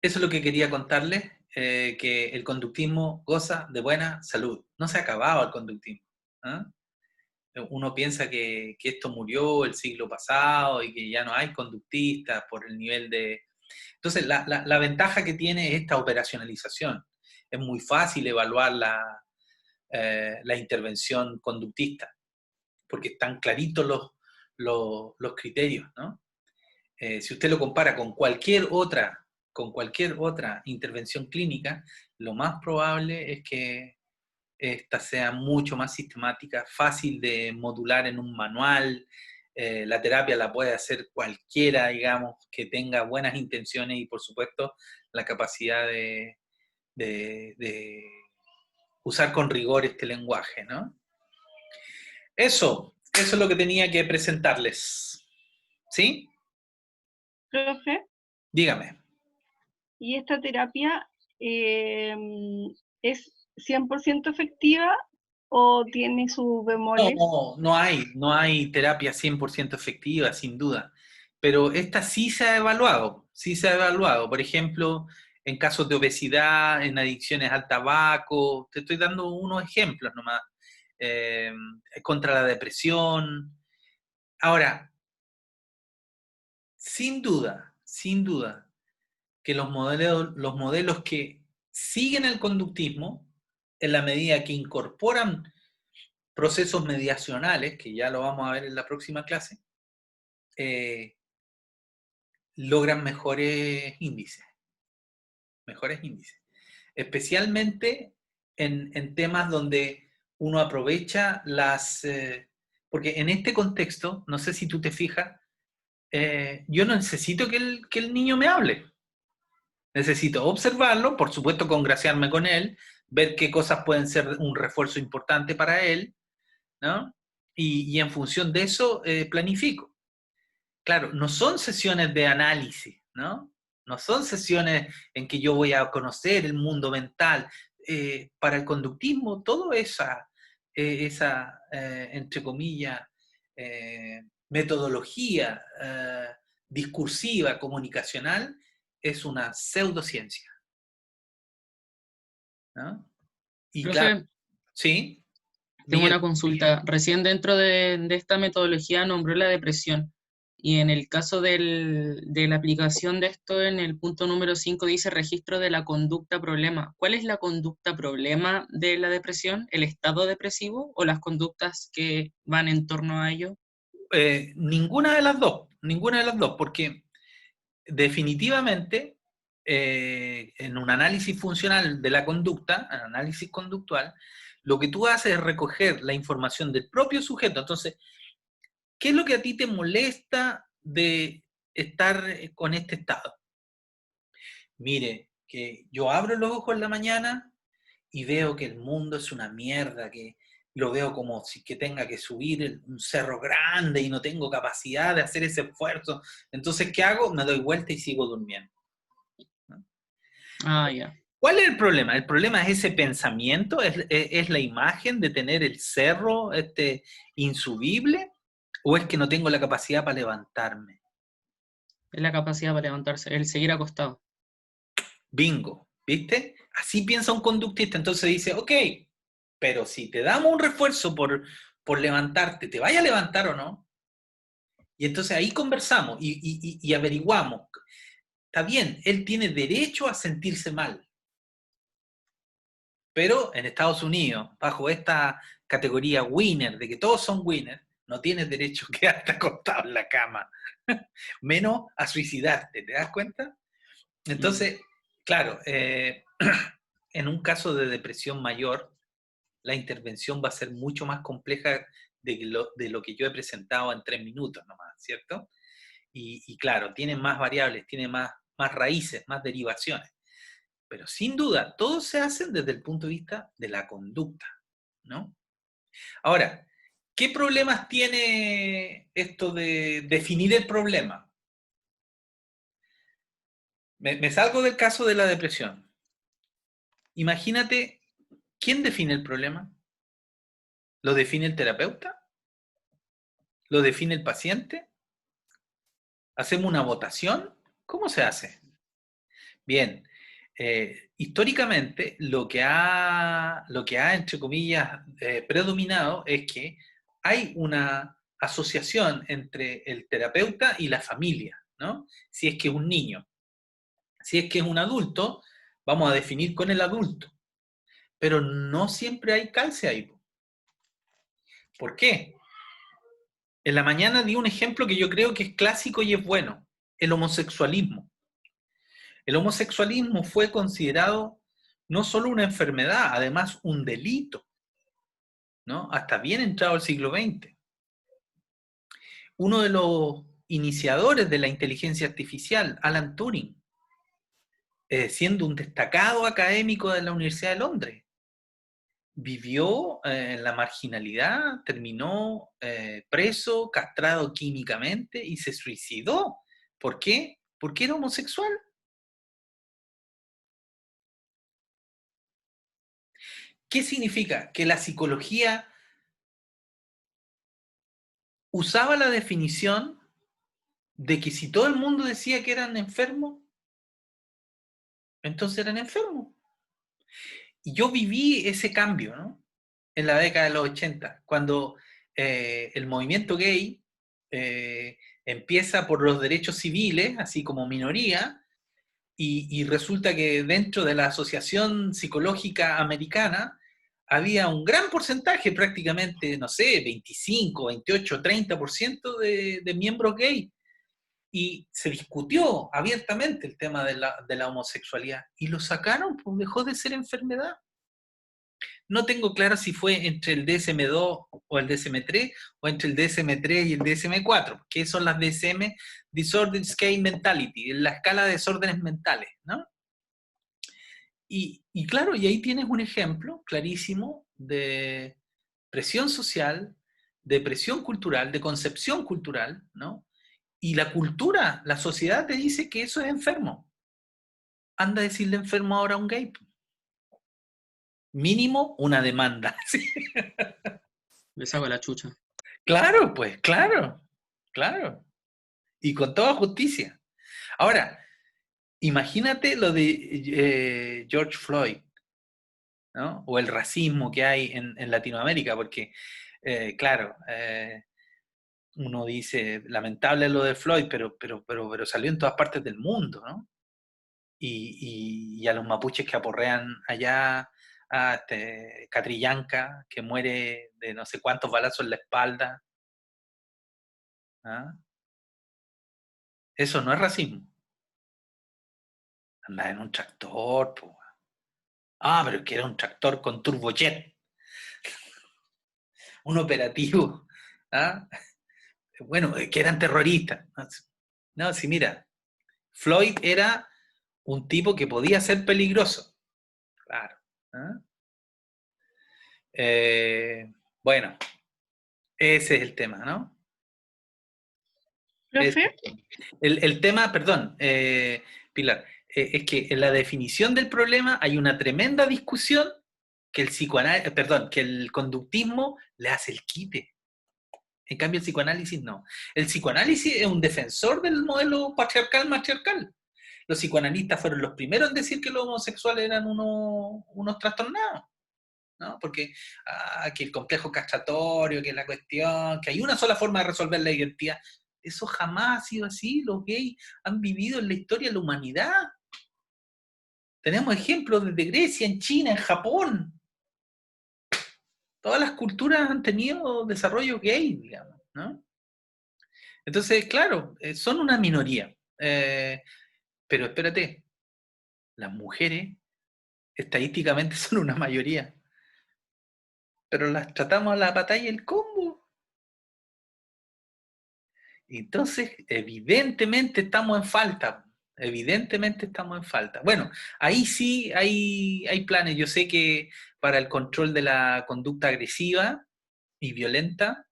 es lo que quería contarles, que el conductismo goza de buena salud. No se ha acabado el conductismo. ¿Eh? Uno piensa que esto murió el siglo pasado y que ya no hay conductistas por el nivel de... Entonces, la ventaja que tiene es esta operacionalización. Es muy fácil evaluar la intervención conductista, porque están claritos los criterios, ¿no? Si usted lo compara con cualquier otra intervención clínica, lo más probable es que esta sea mucho más sistemática, fácil de modular en un manual. La terapia la puede hacer cualquiera, digamos, que tenga buenas intenciones y, por supuesto, la capacidad de usar con rigor este lenguaje, ¿no? Eso es lo que tenía que presentarles. ¿Sí? Profe, Dígame. ¿y esta terapia es 100% efectiva o tiene sus bemoles? No hay terapia 100% efectiva, sin duda. Pero esta sí se ha evaluado, Por ejemplo, en casos de obesidad, en adicciones al tabaco. Te estoy dando unos ejemplos nomás. Contra la depresión. Ahora, sin duda, que los modelos que siguen el conductismo, en la medida que incorporan procesos mediacionales, que ya lo vamos a ver en la próxima clase, logran mejores índices. Especialmente en temas donde uno aprovecha porque en este contexto, no sé si tú te fijas, yo no necesito que el niño me hable. Necesito observarlo, por supuesto congraciarme con él, ver qué cosas pueden ser un refuerzo importante para él, ¿no? Y en función de eso planifico. Claro, no son sesiones de análisis, ¿no? No son sesiones en que yo voy a conocer el mundo mental. Para el conductismo, toda esa entre comillas, metodología discursiva, comunicacional, es una pseudociencia, ¿no? Y claro, Profe, sí, tengo Miguel. una consulta. Recién dentro de esta metodología nombró la depresión. Y en el caso de la aplicación de esto, en el punto número 5 dice registro de la conducta problema. ¿Cuál es la conducta problema de la depresión? ¿El estado depresivo o las conductas que van en torno a ello? Ninguna de las dos, porque definitivamente en un análisis funcional de la conducta, análisis conductual, lo que tú haces es recoger la información del propio sujeto. Entonces, ¿qué es lo que a ti te molesta de estar con este estado? Mire, que yo abro los ojos en la mañana y veo que el mundo es una mierda, que lo veo como si que tenga que subir un cerro grande y no tengo capacidad de hacer ese esfuerzo. Entonces, ¿qué hago? Me doy vuelta y sigo durmiendo. ¿No? Ah, ya. ¿Cuál es el problema? El problema es ese pensamiento, es la imagen de tener el cerro insubible, o es que no tengo la capacidad para levantarme. Es la capacidad para levantarse, el seguir acostado. Bingo, ¿viste? Así piensa un conductista, entonces dice, ok, pero si te damos un refuerzo por levantarte, ¿te vaya a levantar o no? Y entonces ahí conversamos y averiguamos. Está bien, él tiene derecho a sentirse mal. Pero en Estados Unidos, bajo esta categoría winner, de que todos son winners, no tienes derecho a quedarte acostado en la cama. Menos a suicidarte, ¿te das cuenta? Entonces, claro, en un caso de depresión mayor, la intervención va a ser mucho más compleja de lo que yo he presentado en 3 minutos nomás, ¿cierto? Y claro, tiene más variables, tiene más raíces, más derivaciones. Pero sin duda, todos se hacen desde el punto de vista de la conducta, ¿no? Ahora, ¿qué problemas tiene esto de definir el problema? Me salgo del caso de la depresión. Imagínate, ¿quién define el problema? ¿Lo define el terapeuta? ¿Lo define el paciente? ¿Hacemos una votación? ¿Cómo se hace? Bien, históricamente lo que ha, entre comillas, predominado es que hay una asociación entre el terapeuta y la familia, ¿no? Si es que es un niño. Si es que es un adulto, vamos a definir con el adulto. Pero no siempre hay calce ahí. ¿Por qué? En la mañana di un ejemplo que yo creo que es clásico y es bueno, el homosexualismo. El homosexualismo fue considerado no solo una enfermedad, además un delito, ¿no? Hasta bien entrado el siglo XX. Uno de los iniciadores de la inteligencia artificial, Alan Turing, siendo un destacado académico de la Universidad de Londres, vivió en la marginalidad, terminó preso, castrado químicamente y se suicidó. ¿Por qué? Porque era homosexual. ¿Qué significa? Que la psicología usaba la definición de que si todo el mundo decía que eran enfermos, entonces eran enfermos. Y yo viví ese cambio, ¿no? En la década de los 80, cuando el movimiento gay empieza por los derechos civiles, así como minoría, y resulta que dentro de la Asociación Psicológica Americana había un gran porcentaje, prácticamente, no sé, 25, 28, 30% de miembros gay. Y se discutió abiertamente el tema de la homosexualidad. Y lo sacaron, pues dejó de ser enfermedad. No tengo claro si fue entre el DSM-2 o el DSM-3, o entre el DSM-3 y el DSM-4, que son las DSM, Disorder Scale Mentality, la escala de desórdenes mentales, ¿no? Y claro, y ahí tienes un ejemplo clarísimo de presión social, de presión cultural, de concepción cultural, ¿no? Y la cultura, la sociedad te dice que eso es enfermo. Anda a decirle enfermo ahora a un gay. Mínimo una demanda. ¿Sí? Le saco la chucha. Claro, pues, claro, claro. Y con toda justicia. Ahora, imagínate lo de George Floyd, ¿no? O el racismo que hay en Latinoamérica, porque, claro, uno dice, lamentable lo de Floyd, pero salió en todas partes del mundo, ¿no? Y a los mapuches que aporrean allá, a Catrillanca, que muere de no sé cuántos balazos en la espalda. ¿Ah? Eso no es racismo. Andar en un tractor, po. Ah, pero es que era un tractor con turbojet. Un operativo. ¿Ah? Bueno, que eran terroristas. No, sí, mira. Floyd era un tipo que podía ser peligroso. Claro. ¿Ah? Bueno, ese es el tema, ¿no? Profe, El tema, perdón, Pilar, es que en la definición del problema hay una tremenda discusión que el perdón, que el conductismo le hace el quite. En cambio, el psicoanálisis no. El psicoanálisis es un defensor del modelo patriarcal-matriarcal. Los psicoanalistas fueron los primeros en decir que los homosexuales eran unos trastornados, ¿no? Porque que el complejo castratorio, que la cuestión, que hay una sola forma de resolver la identidad. Eso jamás ha sido así. Los gays han vivido en la historia de la humanidad. Tenemos ejemplos desde Grecia, en China, en Japón. Todas las culturas han tenido desarrollo gay, digamos, ¿no? Entonces, claro, son una minoría. Pero espérate, las mujeres estadísticamente son una mayoría. Pero las tratamos a la batalla y el combo. Entonces, evidentemente estamos en falta. Evidentemente estamos en falta. Bueno, ahí sí hay planes. Yo sé que para el control de la conducta agresiva y violenta,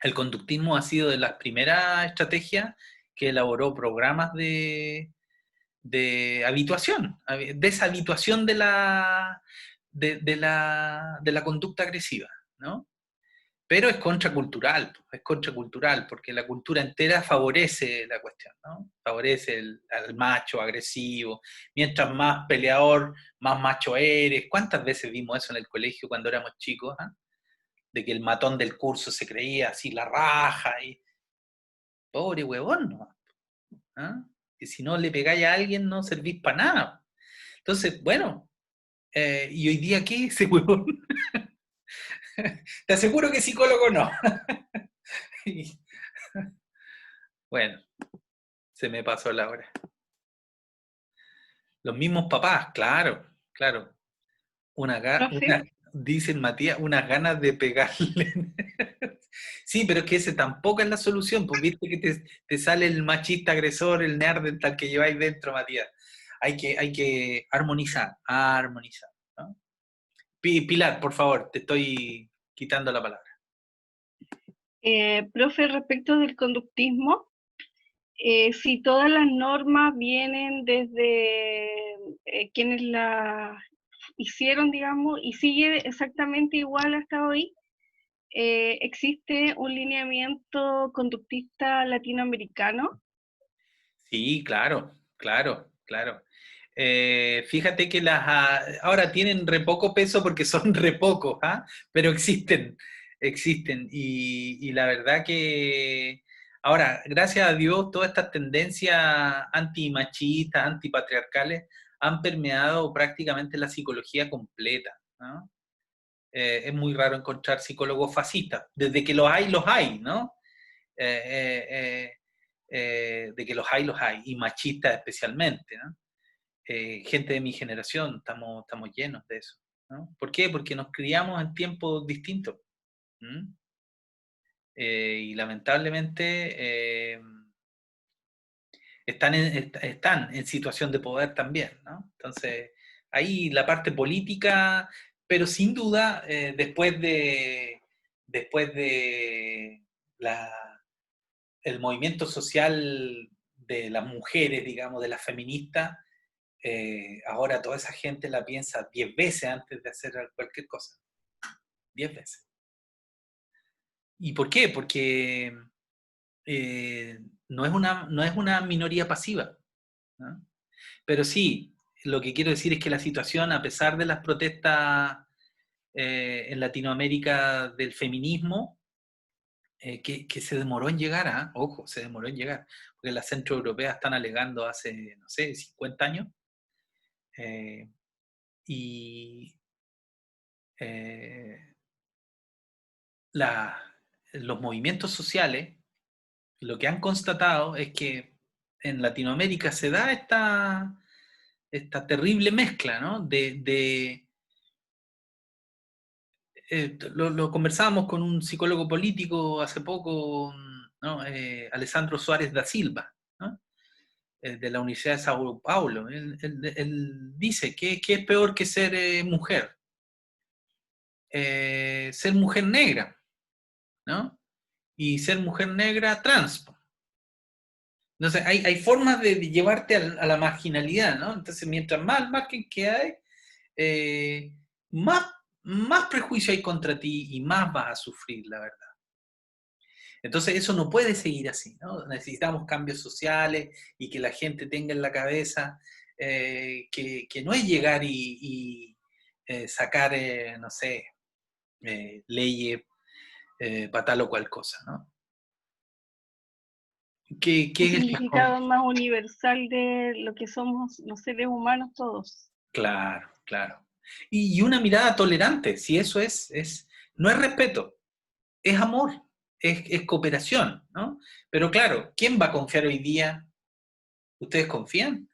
el conductismo ha sido de las primeras estrategias que elaboró programas de habituación, deshabituación de la conducta agresiva, ¿no? Pero es contracultural, porque la cultura entera favorece la cuestión, ¿no? Favorece al macho agresivo. Mientras más peleador, más macho eres. ¿Cuántas veces vimos eso en el colegio cuando éramos chicos? ¿Ah? De que el matón del curso se creía así la raja. Y pobre huevón, ¿no? ¿Ah? Que si no le pegáis a alguien no servís para nada. Entonces, bueno, ¿y hoy día qué? Ese huevón. Te aseguro que psicólogo no. Bueno, se me pasó la hora. Los mismos papás, claro, claro. profe, Dicen Matías, unas ganas de pegarle. Sí, pero es que ese tampoco es la solución, pues viste que te sale el machista agresor, el tal que lleváis dentro, Matías. Hay que armonizar, ¿no? Pilar, por favor, te estoy quitando la palabra. profe, respecto del conductismo, si todas las normas vienen desde quienes las hicieron, digamos, y sigue exactamente igual hasta hoy, ¿existe un lineamiento conductista latinoamericano? Sí, claro, claro, claro. Fíjate que ahora tienen re poco peso porque son re pocos, ¿ah? Pero existen. Y la verdad que ahora, gracias a Dios, todas estas tendencias antimachistas, antipatriarcales han permeado prácticamente la psicología completa, ¿no? Es muy raro encontrar psicólogos fascistas. Desde que los hay, ¿no? De que los hay, y machistas especialmente, ¿no? Gente de mi generación, estamos llenos de eso, ¿no? ¿Por qué? Porque nos criamos en tiempos distintos. Y lamentablemente están en situación de poder también, ¿no? Entonces, ahí la parte política, pero sin duda, después de el movimiento social de las mujeres, digamos, de las feministas, ahora toda esa gente la piensa 10 veces antes de hacer cualquier cosa. 10 veces. ¿Y por qué? Porque no es una minoría pasiva, ¿no? Pero sí, lo que quiero decir es que la situación, a pesar de las protestas en Latinoamérica del feminismo, que se demoró en llegar, ojo, se demoró en llegar, porque las centroeuropeas están alegando hace, no sé, 50 años, y los movimientos sociales lo que han constatado es que en Latinoamérica se da esta terrible mezcla, ¿no? Lo conversábamos con un psicólogo político hace poco, ¿no? Alessandro Suárez da Silva, ¿no? De la Universidad de Sao Paulo. Él dice que es peor que ser mujer. Ser mujer negra, ¿no? Y ser mujer negra trans. Entonces, hay formas de llevarte a la marginalidad, ¿no? Entonces, mientras más al margen que hay, más prejuicio hay contra ti y más vas a sufrir, la verdad. Entonces, eso no puede seguir así, ¿no? Necesitamos cambios sociales y que la gente tenga en la cabeza que no es llegar y sacar, no sé, leyes para tal o cual cosa, ¿no? ¿Qué Un es el significado más universal de lo que somos los seres humanos todos. Claro, claro. Y una mirada tolerante, si eso no es respeto, es amor, es cooperación, ¿no? Pero claro, ¿quién va a confiar hoy día? ¿Ustedes confían?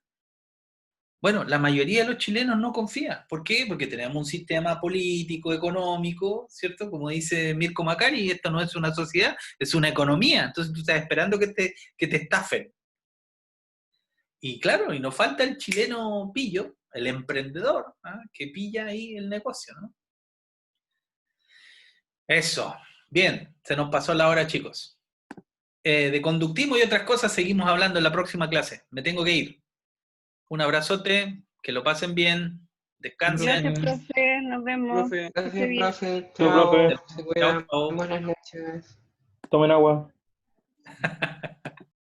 Bueno, la mayoría de los chilenos no confía. ¿Por qué? Porque tenemos un sistema político, económico, ¿cierto? Como dice Mirko Macari, esto no es una sociedad, es una economía. Entonces tú estás esperando que te estafen. Y claro, y nos falta el chileno pillo, el emprendedor, que pilla ahí el negocio, ¿no? Eso. Bien, se nos pasó la hora, chicos. De conductismo y otras cosas seguimos hablando en la próxima clase. Me tengo que ir. Un abrazote, que lo pasen bien, descansen. Gracias, profe. Nos vemos. Profe, Que esté bien. gracias, profe. Chao, Chao. profe. Se cuidan. Chao. Buenas noches. Tomen agua.